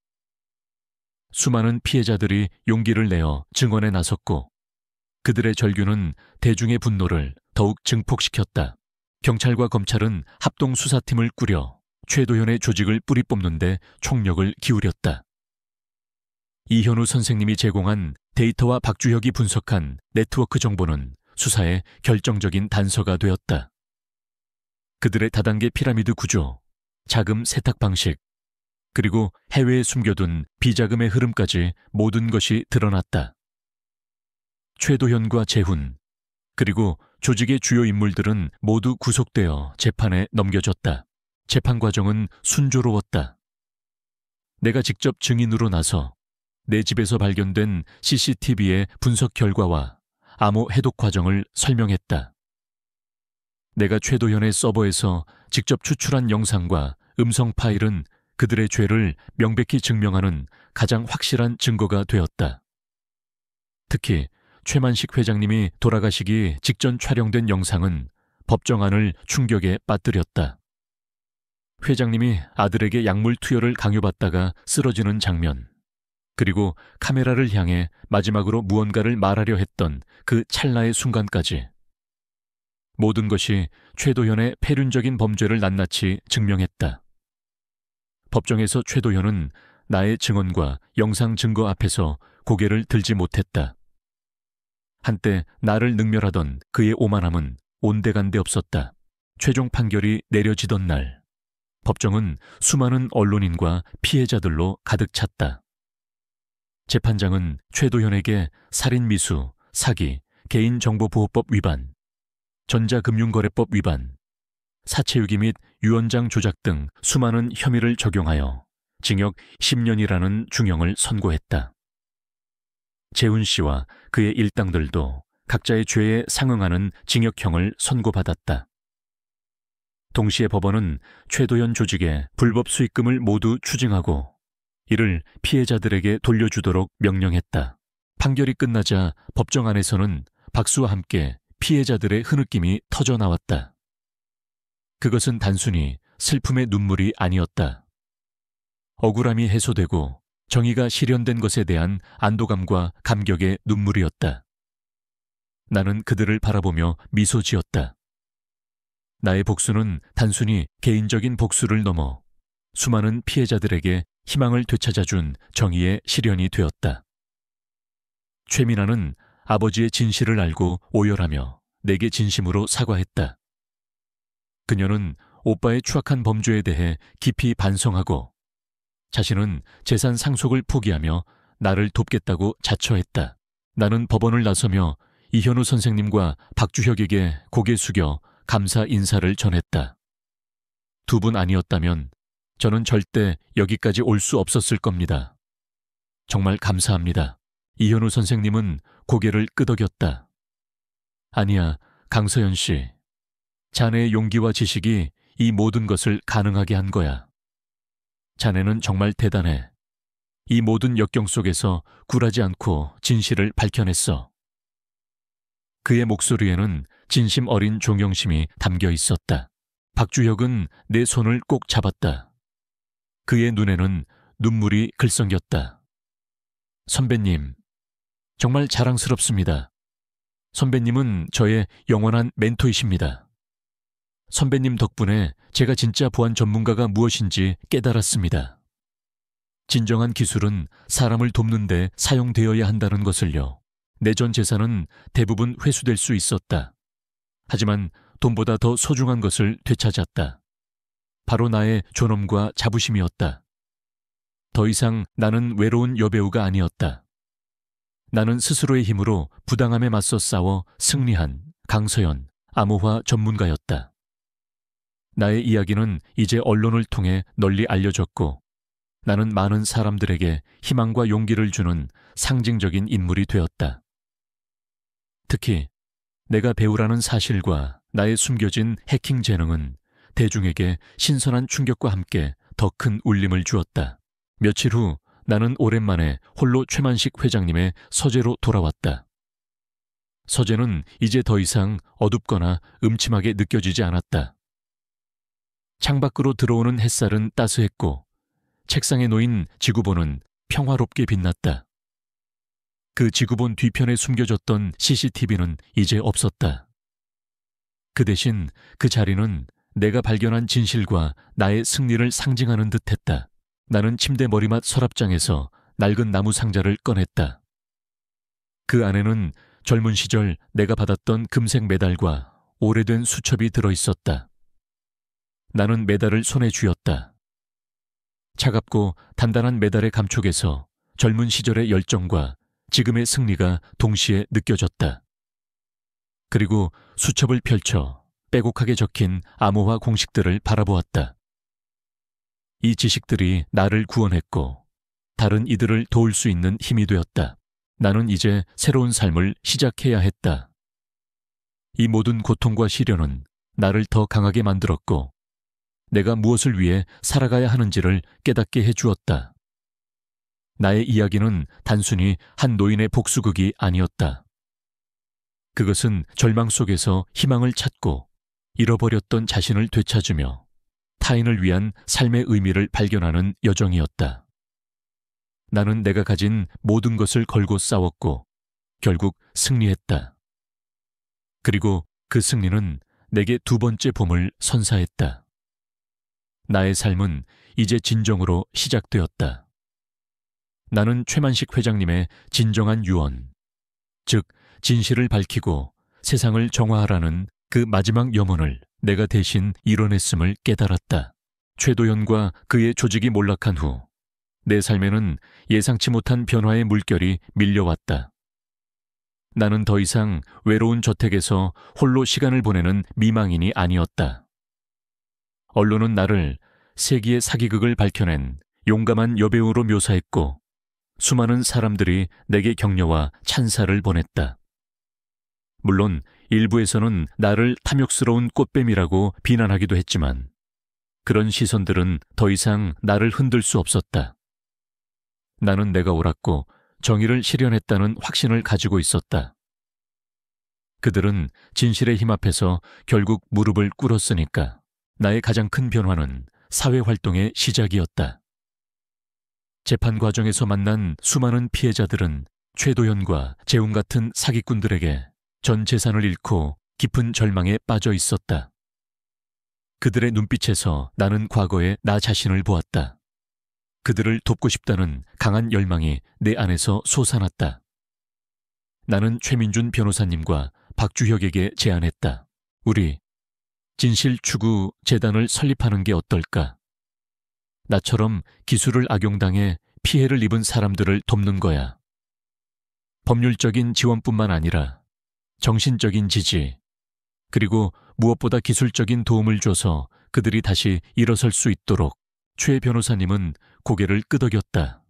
수많은 피해자들이 용기를 내어 증언에 나섰고, 그들의 절규는 대중의 분노를 더욱 증폭시켰다. 경찰과 검찰은 합동수사팀을 꾸려 최도현의 조직을 뿌리 뽑는 데 총력을 기울였다. 이현우 선생님이 제공한 데이터와 박주혁이 분석한 네트워크 정보는 수사의 결정적인 단서가 되었다. 그들의 다단계 피라미드 구조, 자금 세탁 방식, 그리고 해외에 숨겨둔 비자금의 흐름까지 모든 것이 드러났다. 최도현과 재훈, 그리고 조직의 주요 인물들은 모두 구속되어 재판에 넘겨졌다. 재판 과정은 순조로웠다. 내가 직접 증인으로 나서 내 집에서 발견된 CCTV의 분석 결과와 암호 해독 과정을 설명했다. 내가 최도현의 서버에서 직접 추출한 영상과 음성 파일은 그들의 죄를 명백히 증명하는 가장 확실한 증거가 되었다. 특히 최만식 회장님이 돌아가시기 직전 촬영된 영상은 법정안을 충격에 빠뜨렸다. 회장님이 아들에게 약물 투여를 강요받다가 쓰러지는 장면, 그리고 카메라를 향해 마지막으로 무언가를 말하려 했던 그 찰나의 순간까지 모든 것이 최도현의 폐륜적인 범죄를 낱낱이 증명했다. 법정에서 최도현은 나의 증언과 영상 증거 앞에서 고개를 들지 못했다. 한때 나를 능멸하던 그의 오만함은 온데간데 없었다. 최종 판결이 내려지던 날, 법정은 수많은 언론인과 피해자들로 가득 찼다. 재판장은 최도현에게 살인미수, 사기, 개인정보보호법 위반, 전자금융거래법 위반, 사채유기 및 유언장 조작 등 수많은 혐의를 적용하여 징역 10년이라는 중형을 선고했다. 재훈 씨와 그의 일당들도 각자의 죄에 상응하는 징역형을 선고받았다. 동시에 법원은 최도현 조직의 불법 수익금을 모두 추징하고 이를 피해자들에게 돌려주도록 명령했다. 판결이 끝나자 법정 안에서는 박수와 함께 피해자들의 흐느낌이 터져나왔다. 그것은 단순히 슬픔의 눈물이 아니었다. 억울함이 해소되고 정의가 실현된 것에 대한 안도감과 감격의 눈물이었다. 나는 그들을 바라보며 미소 지었다. 나의 복수는 단순히 개인적인 복수를 넘어 수많은 피해자들에게 희망을 되찾아준 정의의 실현이 되었다. 최민아는 아버지의 진실을 알고 오열하며 내게 진심으로 사과했다. 그녀는 오빠의 추악한 범죄에 대해 깊이 반성하고 자신은 재산 상속을 포기하며 나를 돕겠다고 자처했다. 나는 법원을 나서며 이현우 선생님과 박주혁에게 고개 숙여 감사 인사를 전했다. 두 분 아니었다면 저는 절대 여기까지 올 수 없었을 겁니다. 정말 감사합니다. 이현우 선생님은 고개를 끄덕였다. 아니야, 강서연 씨. 자네의 용기와 지식이 이 모든 것을 가능하게 한 거야. 자네는 정말 대단해. 이 모든 역경 속에서 굴하지 않고 진실을 밝혀냈어. 그의 목소리에는 진심 어린 존경심이 담겨 있었다. 박주혁은 내 손을 꼭 잡았다. 그의 눈에는 눈물이 글썽였다. 선배님, 정말 자랑스럽습니다. 선배님은 저의 영원한 멘토이십니다. 선배님 덕분에 제가 진짜 보안 전문가가 무엇인지 깨달았습니다. 진정한 기술은 사람을 돕는 데 사용되어야 한다는 것을요. 내 전 재산은 대부분 회수될 수 있었다. 하지만 돈보다 더 소중한 것을 되찾았다. 바로 나의 존엄과 자부심이었다. 더 이상 나는 외로운 여배우가 아니었다. 나는 스스로의 힘으로 부당함에 맞서 싸워 승리한 강서연 암호화 전문가였다. 나의 이야기는 이제 언론을 통해 널리 알려졌고 나는 많은 사람들에게 희망과 용기를 주는 상징적인 인물이 되었다. 특히 내가 배우라는 사실과 나의 숨겨진 해킹 재능은 대중에게 신선한 충격과 함께 더 큰 울림을 주었다. 며칠 후 나는 오랜만에 홀로 최만식 회장님의 서재로 돌아왔다. 서재는 이제 더 이상 어둡거나 음침하게 느껴지지 않았다. 창밖으로 들어오는 햇살은 따스했고 책상에 놓인 지구본은 평화롭게 빛났다. 그 지구본 뒤편에 숨겨졌던 CCTV는 이제 없었다. 그 대신 그 자리는 내가 발견한 진실과 나의 승리를 상징하는 듯했다. 나는 침대 머리맡 서랍장에서 낡은 나무 상자를 꺼냈다. 그 안에는 젊은 시절 내가 받았던 금색 메달과 오래된 수첩이 들어있었다. 나는 메달을 손에 쥐었다. 차갑고 단단한 메달의 감촉에서 젊은 시절의 열정과 지금의 승리가 동시에 느껴졌다. 그리고 수첩을 펼쳐 빼곡하게 적힌 암호화 공식들을 바라보았다. 이 지식들이 나를 구원했고 다른 이들을 도울 수 있는 힘이 되었다. 나는 이제 새로운 삶을 시작해야 했다. 이 모든 고통과 시련은 나를 더 강하게 만들었고 내가 무엇을 위해 살아가야 하는지를 깨닫게 해주었다. 나의 이야기는 단순히 한 노인의 복수극이 아니었다. 그것은 절망 속에서 희망을 찾고 잃어버렸던 자신을 되찾으며 타인을 위한 삶의 의미를 발견하는 여정이었다. 나는 내가 가진 모든 것을 걸고 싸웠고 결국 승리했다. 그리고 그 승리는 내게 두 번째 봄을 선사했다. 나의 삶은 이제 진정으로 시작되었다. 나는 최만식 회장님의 진정한 유언, 즉 진실을 밝히고 세상을 정화하라는 그 마지막 염원을 내가 대신 이뤄냈음을 깨달았다. 최도연과 그의 조직이 몰락한 후 내 삶에는 예상치 못한 변화의 물결이 밀려왔다. 나는 더 이상 외로운 저택에서 홀로 시간을 보내는 미망인이 아니었다. 언론은 나를 세기의 사기극을 밝혀낸 용감한 여배우로 묘사했고 수많은 사람들이 내게 격려와 찬사를 보냈다. 물론 일부에서는 나를 탐욕스러운 꽃뱀이라고 비난하기도 했지만 그런 시선들은 더 이상 나를 흔들 수 없었다. 나는 내가 옳았고 정의를 실현했다는 확신을 가지고 있었다. 그들은 진실의 힘 앞에서 결국 무릎을 꿇었으니까 나의 가장 큰 변화는 사회활동의 시작이었다. 재판 과정에서 만난 수많은 피해자들은 최도연과 재훈 같은 사기꾼들에게 전 재산을 잃고 깊은 절망에 빠져 있었다. 그들의 눈빛에서 나는 과거의 나 자신을 보았다. 그들을 돕고 싶다는 강한 열망이 내 안에서 솟아났다. 나는 최민준 변호사님과 박주혁에게 제안했다. 우리 진실추구 재단을 설립하는 게 어떨까? 나처럼 기술을 악용당해 피해를 입은 사람들을 돕는 거야. 법률적인 지원뿐만 아니라 정신적인 지지, 그리고 무엇보다 기술적인 도움을 줘서 그들이 다시 일어설 수 있도록. 최 변호사님은 고개를 끄덕였다.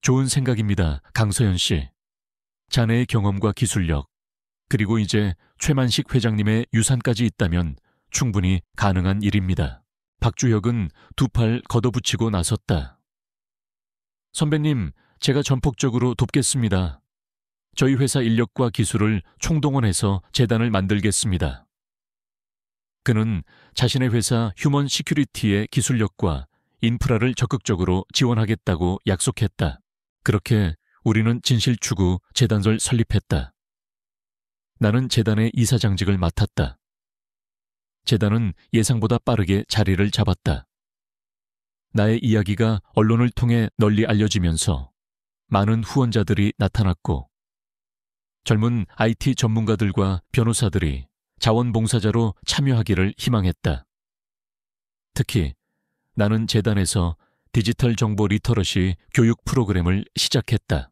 좋은 생각입니다, 강서연 씨. 자네의 경험과 기술력, 그리고 이제 최만식 회장님의 유산까지 있다면 충분히 가능한 일입니다. 박주혁은 두 팔 걷어붙이고 나섰다. 선배님, 제가 전폭적으로 돕겠습니다. 저희 회사 인력과 기술을 총동원해서 재단을 만들겠습니다. 그는 자신의 회사 휴먼 시큐리티의 기술력과 인프라를 적극적으로 지원하겠다고 약속했다. 그렇게 우리는 진실추구 재단을 설립했다. 나는 재단의 이사장직을 맡았다. 재단은 예상보다 빠르게 자리를 잡았다. 나의 이야기가 언론을 통해 널리 알려지면서 많은 후원자들이 나타났고 젊은 IT 전문가들과 변호사들이 자원봉사자로 참여하기를 희망했다. 특히 나는 재단에서 디지털 정보 리터러시 교육 프로그램을 시작했다.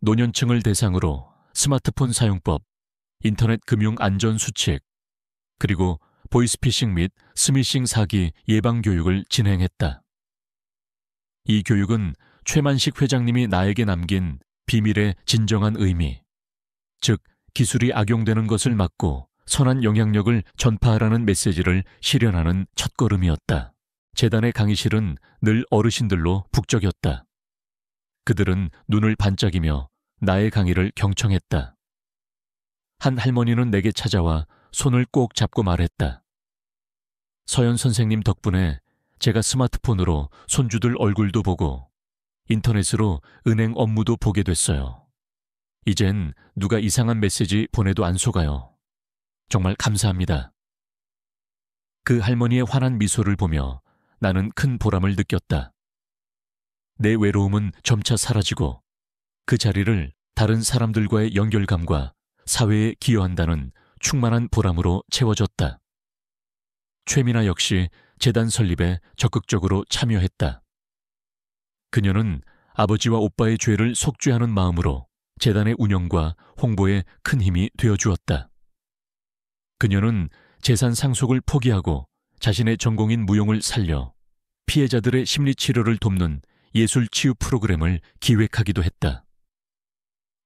노년층을 대상으로 스마트폰 사용법, 인터넷 금융 안전 수칙, 그리고 보이스피싱 및 스미싱 사기 예방 교육을 진행했다. 이 교육은 최만식 회장님이 나에게 남긴 비밀의 진정한 의미, 즉 기술이 악용되는 것을 막고 선한 영향력을 전파하라는 메시지를 실현하는 첫걸음이었다. 재단의 강의실은 늘 어르신들로 북적였다. 그들은 눈을 반짝이며 나의 강의를 경청했다. 한 할머니는 내게 찾아와 손을 꼭 잡고 말했다. 서연 선생님 덕분에 제가 스마트폰으로 손주들 얼굴도 보고 인터넷으로 은행 업무도 보게 됐어요. 이젠 누가 이상한 메시지 보내도 안 속아요. 정말 감사합니다. 그 할머니의 환한 미소를 보며 나는 큰 보람을 느꼈다. 내 외로움은 점차 사라지고 그 자리를 다른 사람들과의 연결감과 사회에 기여한다는 충만한 보람으로 채워졌다. 최미나 역시 재단 설립에 적극적으로 참여했다. 그녀는 아버지와 오빠의 죄를 속죄하는 마음으로 재단의 운영과 홍보에 큰 힘이 되어주었다. 그녀는 재산 상속을 포기하고 자신의 전공인 무용을 살려 피해자들의 심리치료를 돕는 예술치유 프로그램을 기획하기도 했다.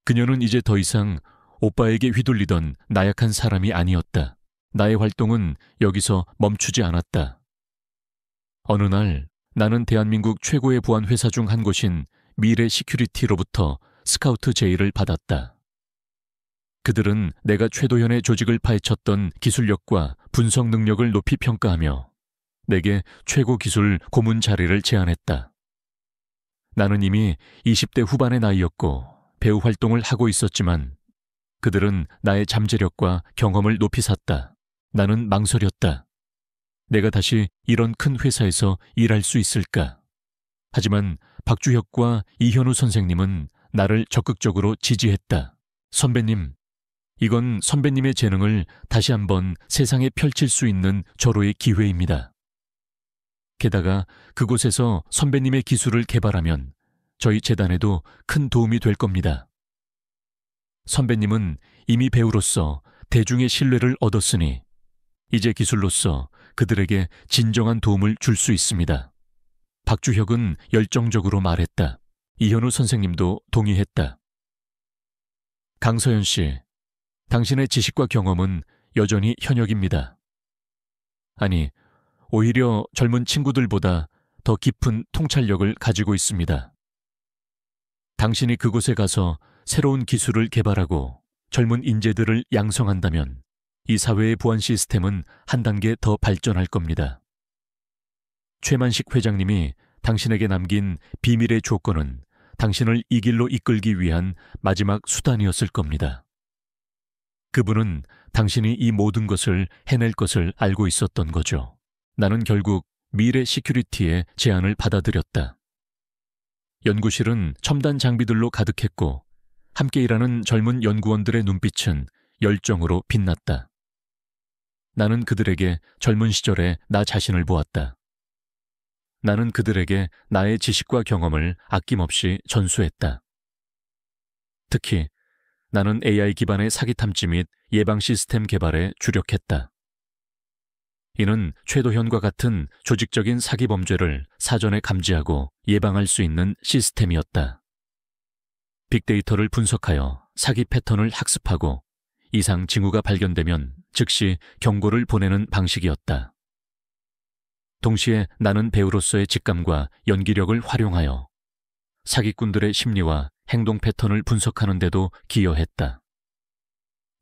그녀는 이제 더 이상 오빠에게 휘둘리던 나약한 사람이 아니었다. 나의 활동은 여기서 멈추지 않았다. 어느 날 나는 대한민국 최고의 보안 회사 중 한 곳인 미래 시큐리티로부터 스카우트 제의를 받았다. 그들은 내가 최도현의 조직을 파헤쳤던 기술력과 분석 능력을 높이 평가하며 내게 최고 기술 고문 자리를 제안했다. 나는 이미 20대 후반의 나이였고 배우 활동을 하고 있었지만 그들은 나의 잠재력과 경험을 높이 샀다. 나는 망설였다. 내가 다시 이런 큰 회사에서 일할 수 있을까? 하지만 박주혁과 이현우 선생님은 나를 적극적으로 지지했다. 선배님, 이건 선배님의 재능을 다시 한번 세상에 펼칠 수 있는 절호의 기회입니다. 게다가 그곳에서 선배님의 기술을 개발하면 저희 재단에도 큰 도움이 될 겁니다. 선배님은 이미 배우로서 대중의 신뢰를 얻었으니 이제 기술로서 그들에게 진정한 도움을 줄 수 있습니다. 박주혁은 열정적으로 말했다. 이현우 선생님도 동의했다. 강서연 씨, 당신의 지식과 경험은 여전히 현역입니다. 아니, 오히려 젊은 친구들보다 더 깊은 통찰력을 가지고 있습니다. 당신이 그곳에 가서 새로운 기술을 개발하고 젊은 인재들을 양성한다면 이 사회의 보안 시스템은 한 단계 더 발전할 겁니다. 최만식 회장님이 당신에게 남긴 비밀의 조건은 당신을 이 길로 이끌기 위한 마지막 수단이었을 겁니다. 그분은 당신이 이 모든 것을 해낼 것을 알고 있었던 거죠. 나는 결국 미래 시큐리티의 제안을 받아들였다. 연구실은 첨단 장비들로 가득했고 함께 일하는 젊은 연구원들의 눈빛은 열정으로 빛났다. 나는 그들에게 젊은 시절의 나 자신을 보았다. 나는 그들에게 나의 지식과 경험을 아낌없이 전수했다. 특히 나는 AI 기반의 사기 탐지 및 예방 시스템 개발에 주력했다. 이는 최도현과 같은 조직적인 사기 범죄를 사전에 감지하고 예방할 수 있는 시스템이었다. 빅데이터를 분석하여 사기 패턴을 학습하고 이상 징후가 발견되면 즉시 경고를 보내는 방식이었다. 동시에 나는 배우로서의 직감과 연기력을 활용하여 사기꾼들의 심리와 행동 패턴을 분석하는 데도 기여했다.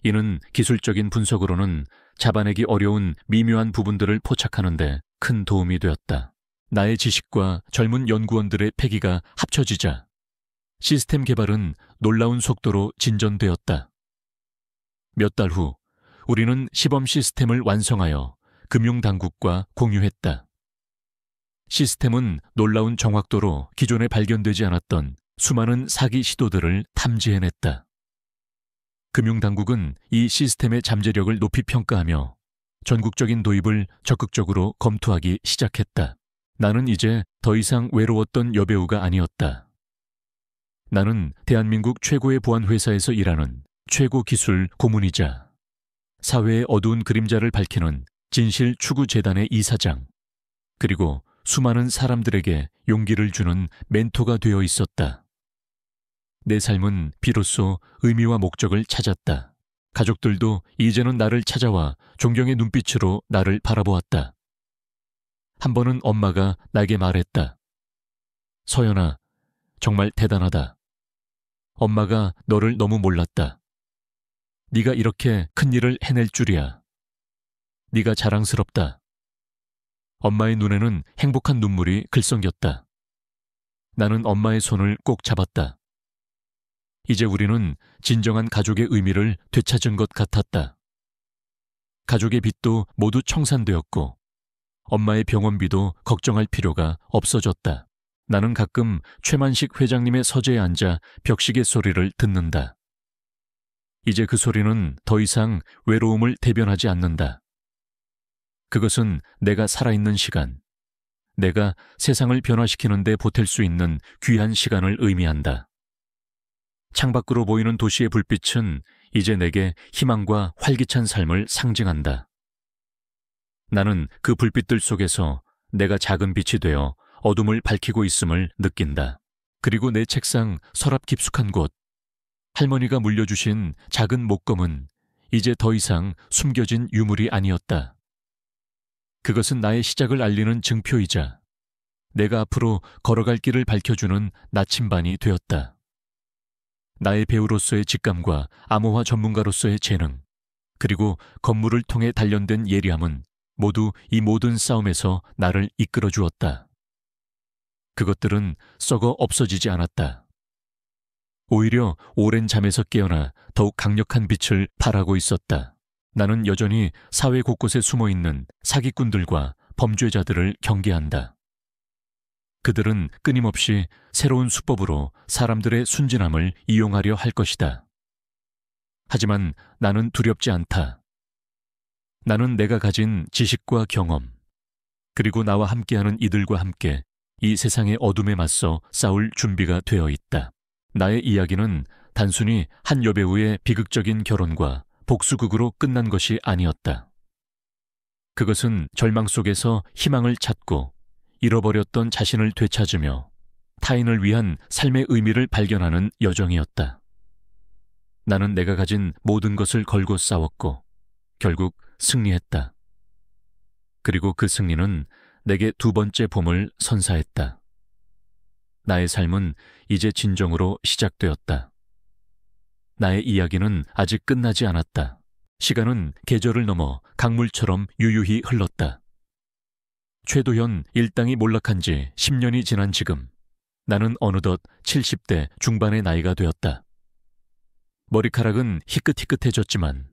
이는 기술적인 분석으로는 잡아내기 어려운 미묘한 부분들을 포착하는 데 큰 도움이 되었다. 나의 지식과 젊은 연구원들의 패기가 합쳐지자 시스템 개발은 놀라운 속도로 진전되었다. 몇 달 후 우리는 시범 시스템을 완성하여 금융당국과 공유했다. 시스템은 놀라운 정확도로 기존에 발견되지 않았던 수많은 사기 시도들을 탐지해냈다. 금융당국은 이 시스템의 잠재력을 높이 평가하며 전국적인 도입을 적극적으로 검토하기 시작했다. 나는 이제 더 이상 외로웠던 여배우가 아니었다. 나는 대한민국 최고의 보안회사에서 일하는 최고 기술 고문이자 사회의 어두운 그림자를 밝히는 진실추구재단의 이사장, 그리고 수많은 사람들에게 용기를 주는 멘토가 되어 있었다. 내 삶은 비로소 의미와 목적을 찾았다. 가족들도 이제는 나를 찾아와 존경의 눈빛으로 나를 바라보았다. 한 번은 엄마가 나에게 말했다. 서연아, 정말 대단하다. 엄마가 너를 너무 몰랐다. 네가 이렇게 큰 일을 해낼 줄이야. 네가 자랑스럽다. 엄마의 눈에는 행복한 눈물이 글썽였다. 나는 엄마의 손을 꼭 잡았다. 이제 우리는 진정한 가족의 의미를 되찾은 것 같았다. 가족의 빚도 모두 청산되었고 엄마의 병원비도 걱정할 필요가 없어졌다. 나는 가끔 최만식 회장님의 서재에 앉아 벽시계 소리를 듣는다. 이제 그 소리는 더 이상 외로움을 대변하지 않는다. 그것은 내가 살아있는 시간, 내가 세상을 변화시키는 데 보탤 수 있는 귀한 시간을 의미한다. 창밖으로 보이는 도시의 불빛은 이제 내게 희망과 활기찬 삶을 상징한다. 나는 그 불빛들 속에서 내가 작은 빛이 되어 어둠을 밝히고 있음을 느낀다. 그리고 내 책상 서랍 깊숙한 곳, 할머니가 물려주신 작은 목검은 이제 더 이상 숨겨진 유물이 아니었다. 그것은 나의 시작을 알리는 증표이자 내가 앞으로 걸어갈 길을 밝혀주는 나침반이 되었다. 나의 배우로서의 직감과 암호화 전문가로서의 재능, 그리고 건물을 통해 단련된 예리함은 모두 이 모든 싸움에서 나를 이끌어 주었다. 그것들은 썩어 없어지지 않았다. 오히려 오랜 잠에서 깨어나 더욱 강력한 빛을 발하고 있었다. 나는 여전히 사회 곳곳에 숨어있는 사기꾼들과 범죄자들을 경계한다. 그들은 끊임없이 새로운 수법으로 사람들의 순진함을 이용하려 할 것이다. 하지만 나는 두렵지 않다. 나는 내가 가진 지식과 경험, 그리고 나와 함께하는 이들과 함께 이 세상의 어둠에 맞서 싸울 준비가 되어 있다. 나의 이야기는 단순히 한 여배우의 비극적인 결혼과 복수극으로 끝난 것이 아니었다. 그것은 절망 속에서 희망을 찾고 잃어버렸던 자신을 되찾으며 타인을 위한 삶의 의미를 발견하는 여정이었다. 나는 내가 가진 모든 것을 걸고 싸웠고 결국 승리했다. 그리고 그 승리는 내게 두 번째 봄을 선사했다. 나의 삶은 이제 진정으로 시작되었다. 나의 이야기는 아직 끝나지 않았다. 시간은 계절을 넘어 강물처럼 유유히 흘렀다. 최도현 일당이 몰락한 지 10년이 지난 지금 나는 어느덧 70대 중반의 나이가 되었다. 머리카락은 희끗희끗해졌지만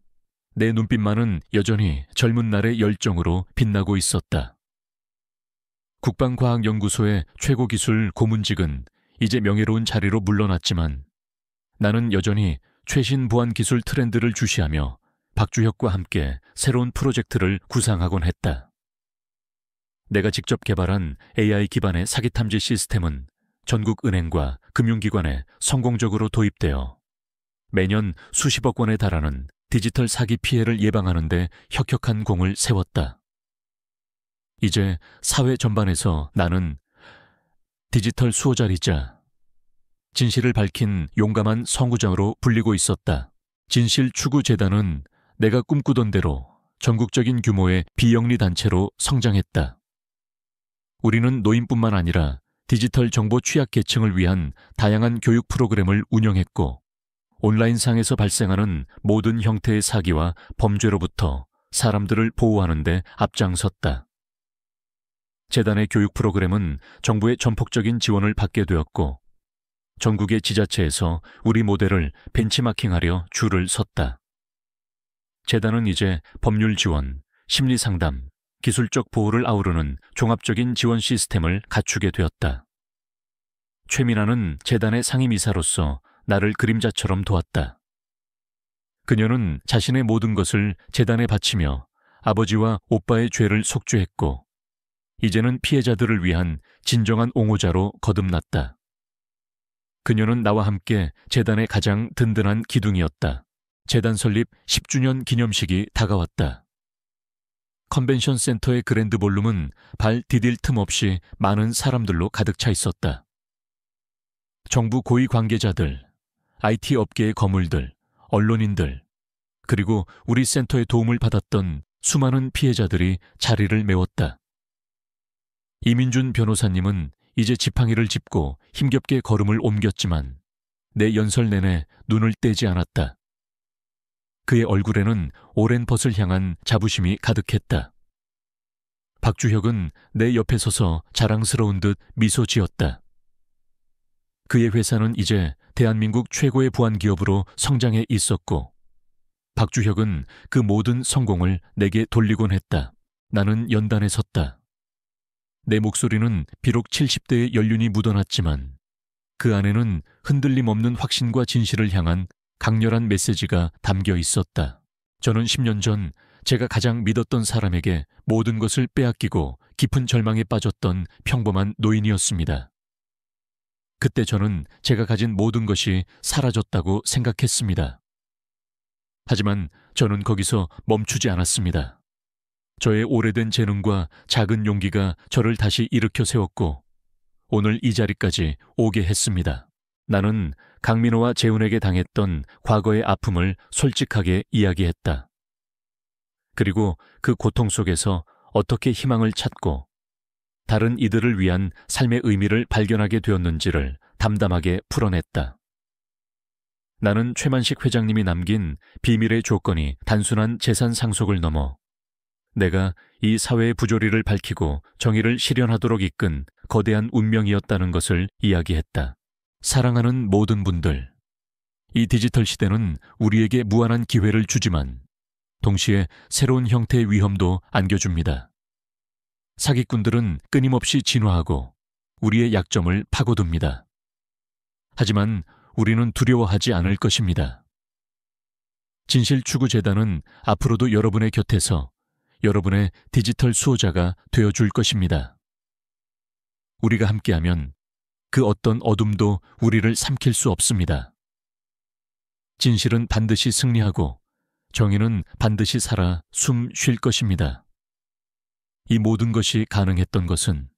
내 눈빛만은 여전히 젊은 날의 열정으로 빛나고 있었다. 국방과학연구소의 최고기술 고문직은 이제 명예로운 자리로 물러났지만 나는 여전히 최신 보안기술 트렌드를 주시하며 박주혁과 함께 새로운 프로젝트를 구상하곤 했다. 내가 직접 개발한 AI 기반의 사기 탐지 시스템은 전국 은행과 금융기관에 성공적으로 도입되어 매년 수십억 원에 달하는 디지털 사기 피해를 예방하는 데 혁혁한 공을 세웠다. 이제 사회 전반에서 나는 디지털 수호자이자 진실을 밝힌 용감한 선구자로 불리고 있었다. 진실추구재단은 내가 꿈꾸던 대로 전국적인 규모의 비영리 단체로 성장했다. 우리는 노인뿐만 아니라 디지털 정보 취약계층을 위한 다양한 교육 프로그램을 운영했고 온라인상에서 발생하는 모든 형태의 사기와 범죄로부터 사람들을 보호하는 데 앞장섰다. 재단의 교육 프로그램은 정부의 전폭적인 지원을 받게 되었고 전국의 지자체에서 우리 모델을 벤치마킹하려 줄을 섰다. 재단은 이제 법률 지원, 심리 상담, 기술적 보호를 아우르는 종합적인 지원 시스템을 갖추게 되었다. 최민아는 재단의 상임이사로서 나를 그림자처럼 도왔다. 그녀는 자신의 모든 것을 재단에 바치며 아버지와 오빠의 죄를 속죄했고 이제는 피해자들을 위한 진정한 옹호자로 거듭났다. 그녀는 나와 함께 재단의 가장 든든한 기둥이었다. 재단 설립 10주년 기념식이 다가왔다. 컨벤션 센터의 그랜드 볼룸은 발 디딜 틈 없이 많은 사람들로 가득 차 있었다. 정부 고위 관계자들, IT 업계의 거물들, 언론인들, 그리고 우리 센터의 도움을 받았던 수많은 피해자들이 자리를 메웠다. 이민준 변호사님은 이제 지팡이를 짚고 힘겹게 걸음을 옮겼지만 내 연설 내내 눈을 떼지 않았다. 그의 얼굴에는 오랜 벗을 향한 자부심이 가득했다. 박주혁은 내 옆에 서서 자랑스러운 듯 미소 지었다. 그의 회사는 이제 대한민국 최고의 보안기업으로 성장해 있었고 박주혁은 그 모든 성공을 내게 돌리곤 했다. 나는 연단에 섰다. 내 목소리는 비록 70대의 연륜이 묻어났지만 그 안에는 흔들림 없는 확신과 진실을 향한 강렬한 메시지가 담겨 있었다. 저는 10년 전 제가 가장 믿었던 사람에게 모든 것을 빼앗기고 깊은 절망에 빠졌던 평범한 노인이었습니다. 그때 저는 제가 가진 모든 것이 사라졌다고 생각했습니다. 하지만 저는 거기서 멈추지 않았습니다. 저의 오래된 재능과 작은 용기가 저를 다시 일으켜 세웠고 오늘 이 자리까지 오게 했습니다. 나는 강민호와 재훈에게 당했던 과거의 아픔을 솔직하게 이야기했다. 그리고 그 고통 속에서 어떻게 희망을 찾고 다른 이들을 위한 삶의 의미를 발견하게 되었는지를 담담하게 풀어냈다. 나는 최만식 회장님이 남긴 비밀의 조건이 단순한 재산 상속을 넘어 내가 이 사회의 부조리를 밝히고 정의를 실현하도록 이끈 거대한 운명이었다는 것을 이야기했다. 사랑하는 모든 분들, 이 디지털 시대는 우리에게 무한한 기회를 주지만 동시에 새로운 형태의 위험도 안겨줍니다. 사기꾼들은 끊임없이 진화하고 우리의 약점을 파고듭니다. 하지만 우리는 두려워하지 않을 것입니다. 진실추구재단은 앞으로도 여러분의 곁에서 여러분의 디지털 수호자가 되어줄 것입니다. 우리가 함께하면 그 어떤 어둠도 우리를 삼킬 수 없습니다. 진실은 반드시 승리하고 정의는 반드시 살아 숨 쉴 것입니다. 이 모든 것이 가능했던 것은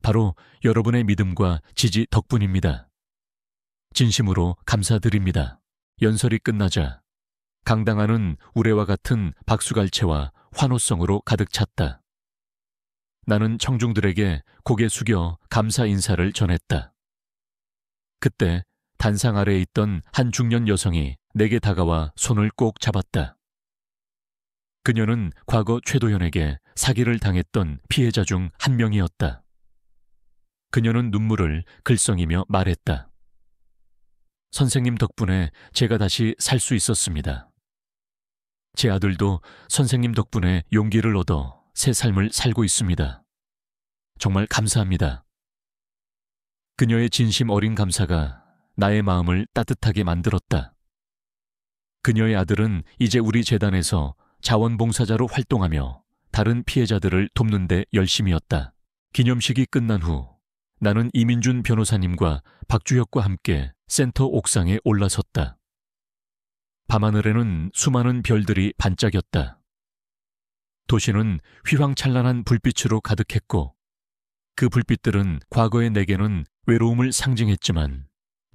바로 여러분의 믿음과 지지 덕분입니다. 진심으로 감사드립니다. 연설이 끝나자 강당안은 우레와 같은 박수갈채와 환호성으로 가득 찼다. 나는 청중들에게 고개 숙여 감사 인사를 전했다. 그때 단상 아래에 있던 한 중년 여성이 내게 다가와 손을 꼭 잡았다. 그녀는 과거 최도연에게 사기를 당했던 피해자 중 한 명이었다. 그녀는 눈물을 글썽이며 말했다. 선생님 덕분에 제가 다시 살 수 있었습니다. 제 아들도 선생님 덕분에 용기를 얻어 새 삶을 살고 있습니다. 정말 감사합니다. 그녀의 진심 어린 감사가 나의 마음을 따뜻하게 만들었다. 그녀의 아들은 이제 우리 재단에서 자원봉사자로 활동하며 다른 피해자들을 돕는 데 열심이었다. 기념식이 끝난 후 나는 이민준 변호사님과 박주혁과 함께 센터 옥상에 올라섰다. 밤하늘에는 수많은 별들이 반짝였다. 도시는 휘황찬란한 불빛으로 가득했고 그 불빛들은 과거의 내게는 외로움을 상징했지만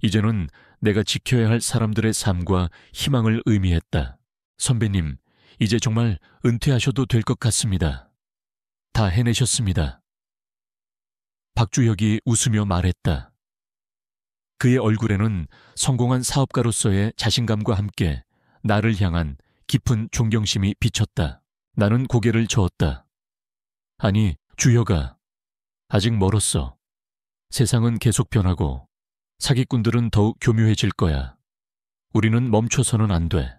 이제는 내가 지켜야 할 사람들의 삶과 희망을 의미했다. 선배님, 이제 정말 은퇴하셔도 될 것 같습니다. 다 해내셨습니다. 박주혁이 웃으며 말했다. 그의 얼굴에는 성공한 사업가로서의 자신감과 함께 나를 향한 깊은 존경심이 비쳤다. 나는 고개를 저었다. 아니, 주혁아, 아직 멀었어. 세상은 계속 변하고 사기꾼들은 더욱 교묘해질 거야. 우리는 멈춰서는 안 돼.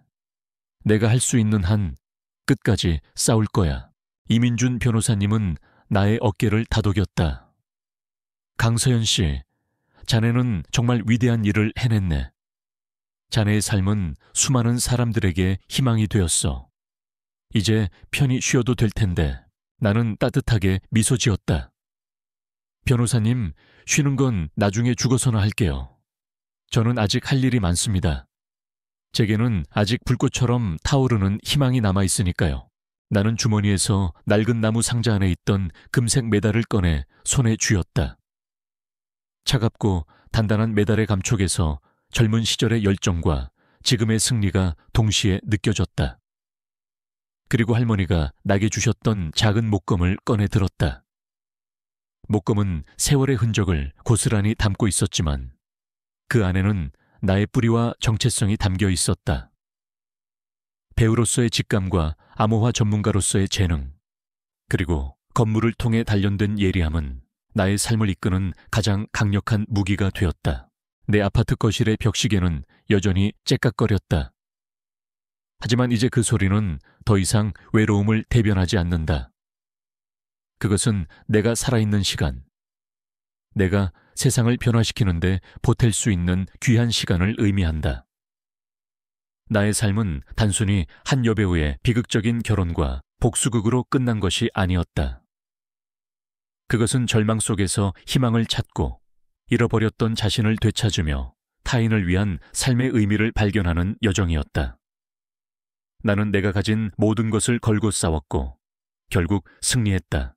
내가 할 수 있는 한 끝까지 싸울 거야. 이민준 변호사님은 나의 어깨를 다독였다. 강서연 씨, 자네는 정말 위대한 일을 해냈네. 자네의 삶은 수많은 사람들에게 희망이 되었어. 이제 편히 쉬어도 될 텐데. 나는 따뜻하게 미소 지었다. 변호사님, 쉬는 건 나중에 죽어서나 할게요. 저는 아직 할 일이 많습니다. 제게는 아직 불꽃처럼 타오르는 희망이 남아있으니까요. 나는 주머니에서 낡은 나무 상자 안에 있던 금색 메달을 꺼내 손에 쥐었다. 차갑고 단단한 메달의 감촉에서 젊은 시절의 열정과 지금의 승리가 동시에 느껴졌다. 그리고 할머니가 나게 주셨던 작은 목검을 꺼내 들었다. 목검은 세월의 흔적을 고스란히 담고 있었지만 그 안에는 나의 뿌리와 정체성이 담겨 있었다. 배우로서의 직감과 암호화 전문가로서의 재능, 그리고 건물을 통해 단련된 예리함은 나의 삶을 이끄는 가장 강력한 무기가 되었다. 내 아파트 거실의 벽시계는 여전히 째깍거렸다. 하지만 이제 그 소리는 더 이상 외로움을 대변하지 않는다. 그것은 내가 살아있는 시간, 내가 세상을 변화시키는데 보탤 수 있는 귀한 시간을 의미한다. 나의 삶은 단순히 한 여배우의 비극적인 결혼과 복수극으로 끝난 것이 아니었다. 그것은 절망 속에서 희망을 찾고 잃어버렸던 자신을 되찾으며 타인을 위한 삶의 의미를 발견하는 여정이었다. 나는 내가 가진 모든 것을 걸고 싸웠고 결국 승리했다.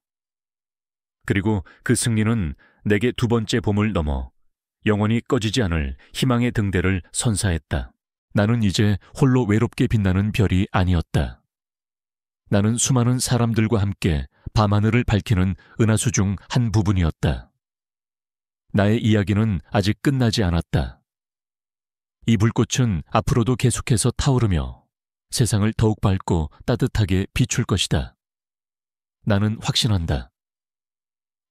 그리고 그 승리는 내게 두 번째 봄을 넘어 영원히 꺼지지 않을 희망의 등대를 선사했다. 나는 이제 홀로 외롭게 빛나는 별이 아니었다. 나는 수많은 사람들과 함께 밤하늘을 밝히는 은하수 중 한 부분이었다. 나의 이야기는 아직 끝나지 않았다. 이 불꽃은 앞으로도 계속해서 타오르며 세상을 더욱 밝고 따뜻하게 비출 것이다. 나는 확신한다.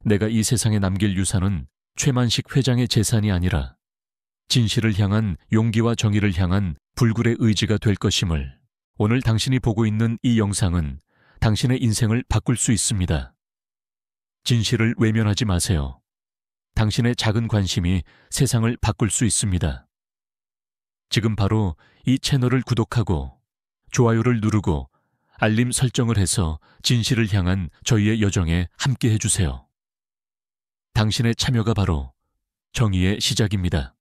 내가 이 세상에 남길 유산은 최만식 회장의 재산이 아니라 진실을 향한 용기와 정의를 향한 불굴의 의지가 될 것임을. 오늘 당신이 보고 있는 이 영상은 당신의 인생을 바꿀 수 있습니다. 진실을 외면하지 마세요. 당신의 작은 관심이 세상을 바꿀 수 있습니다. 지금 바로 이 채널을 구독하고 좋아요를 누르고 알림 설정을 해서 진실을 향한 저희의 여정에 함께 해주세요. 당신의 참여가 바로 정의의 시작입니다.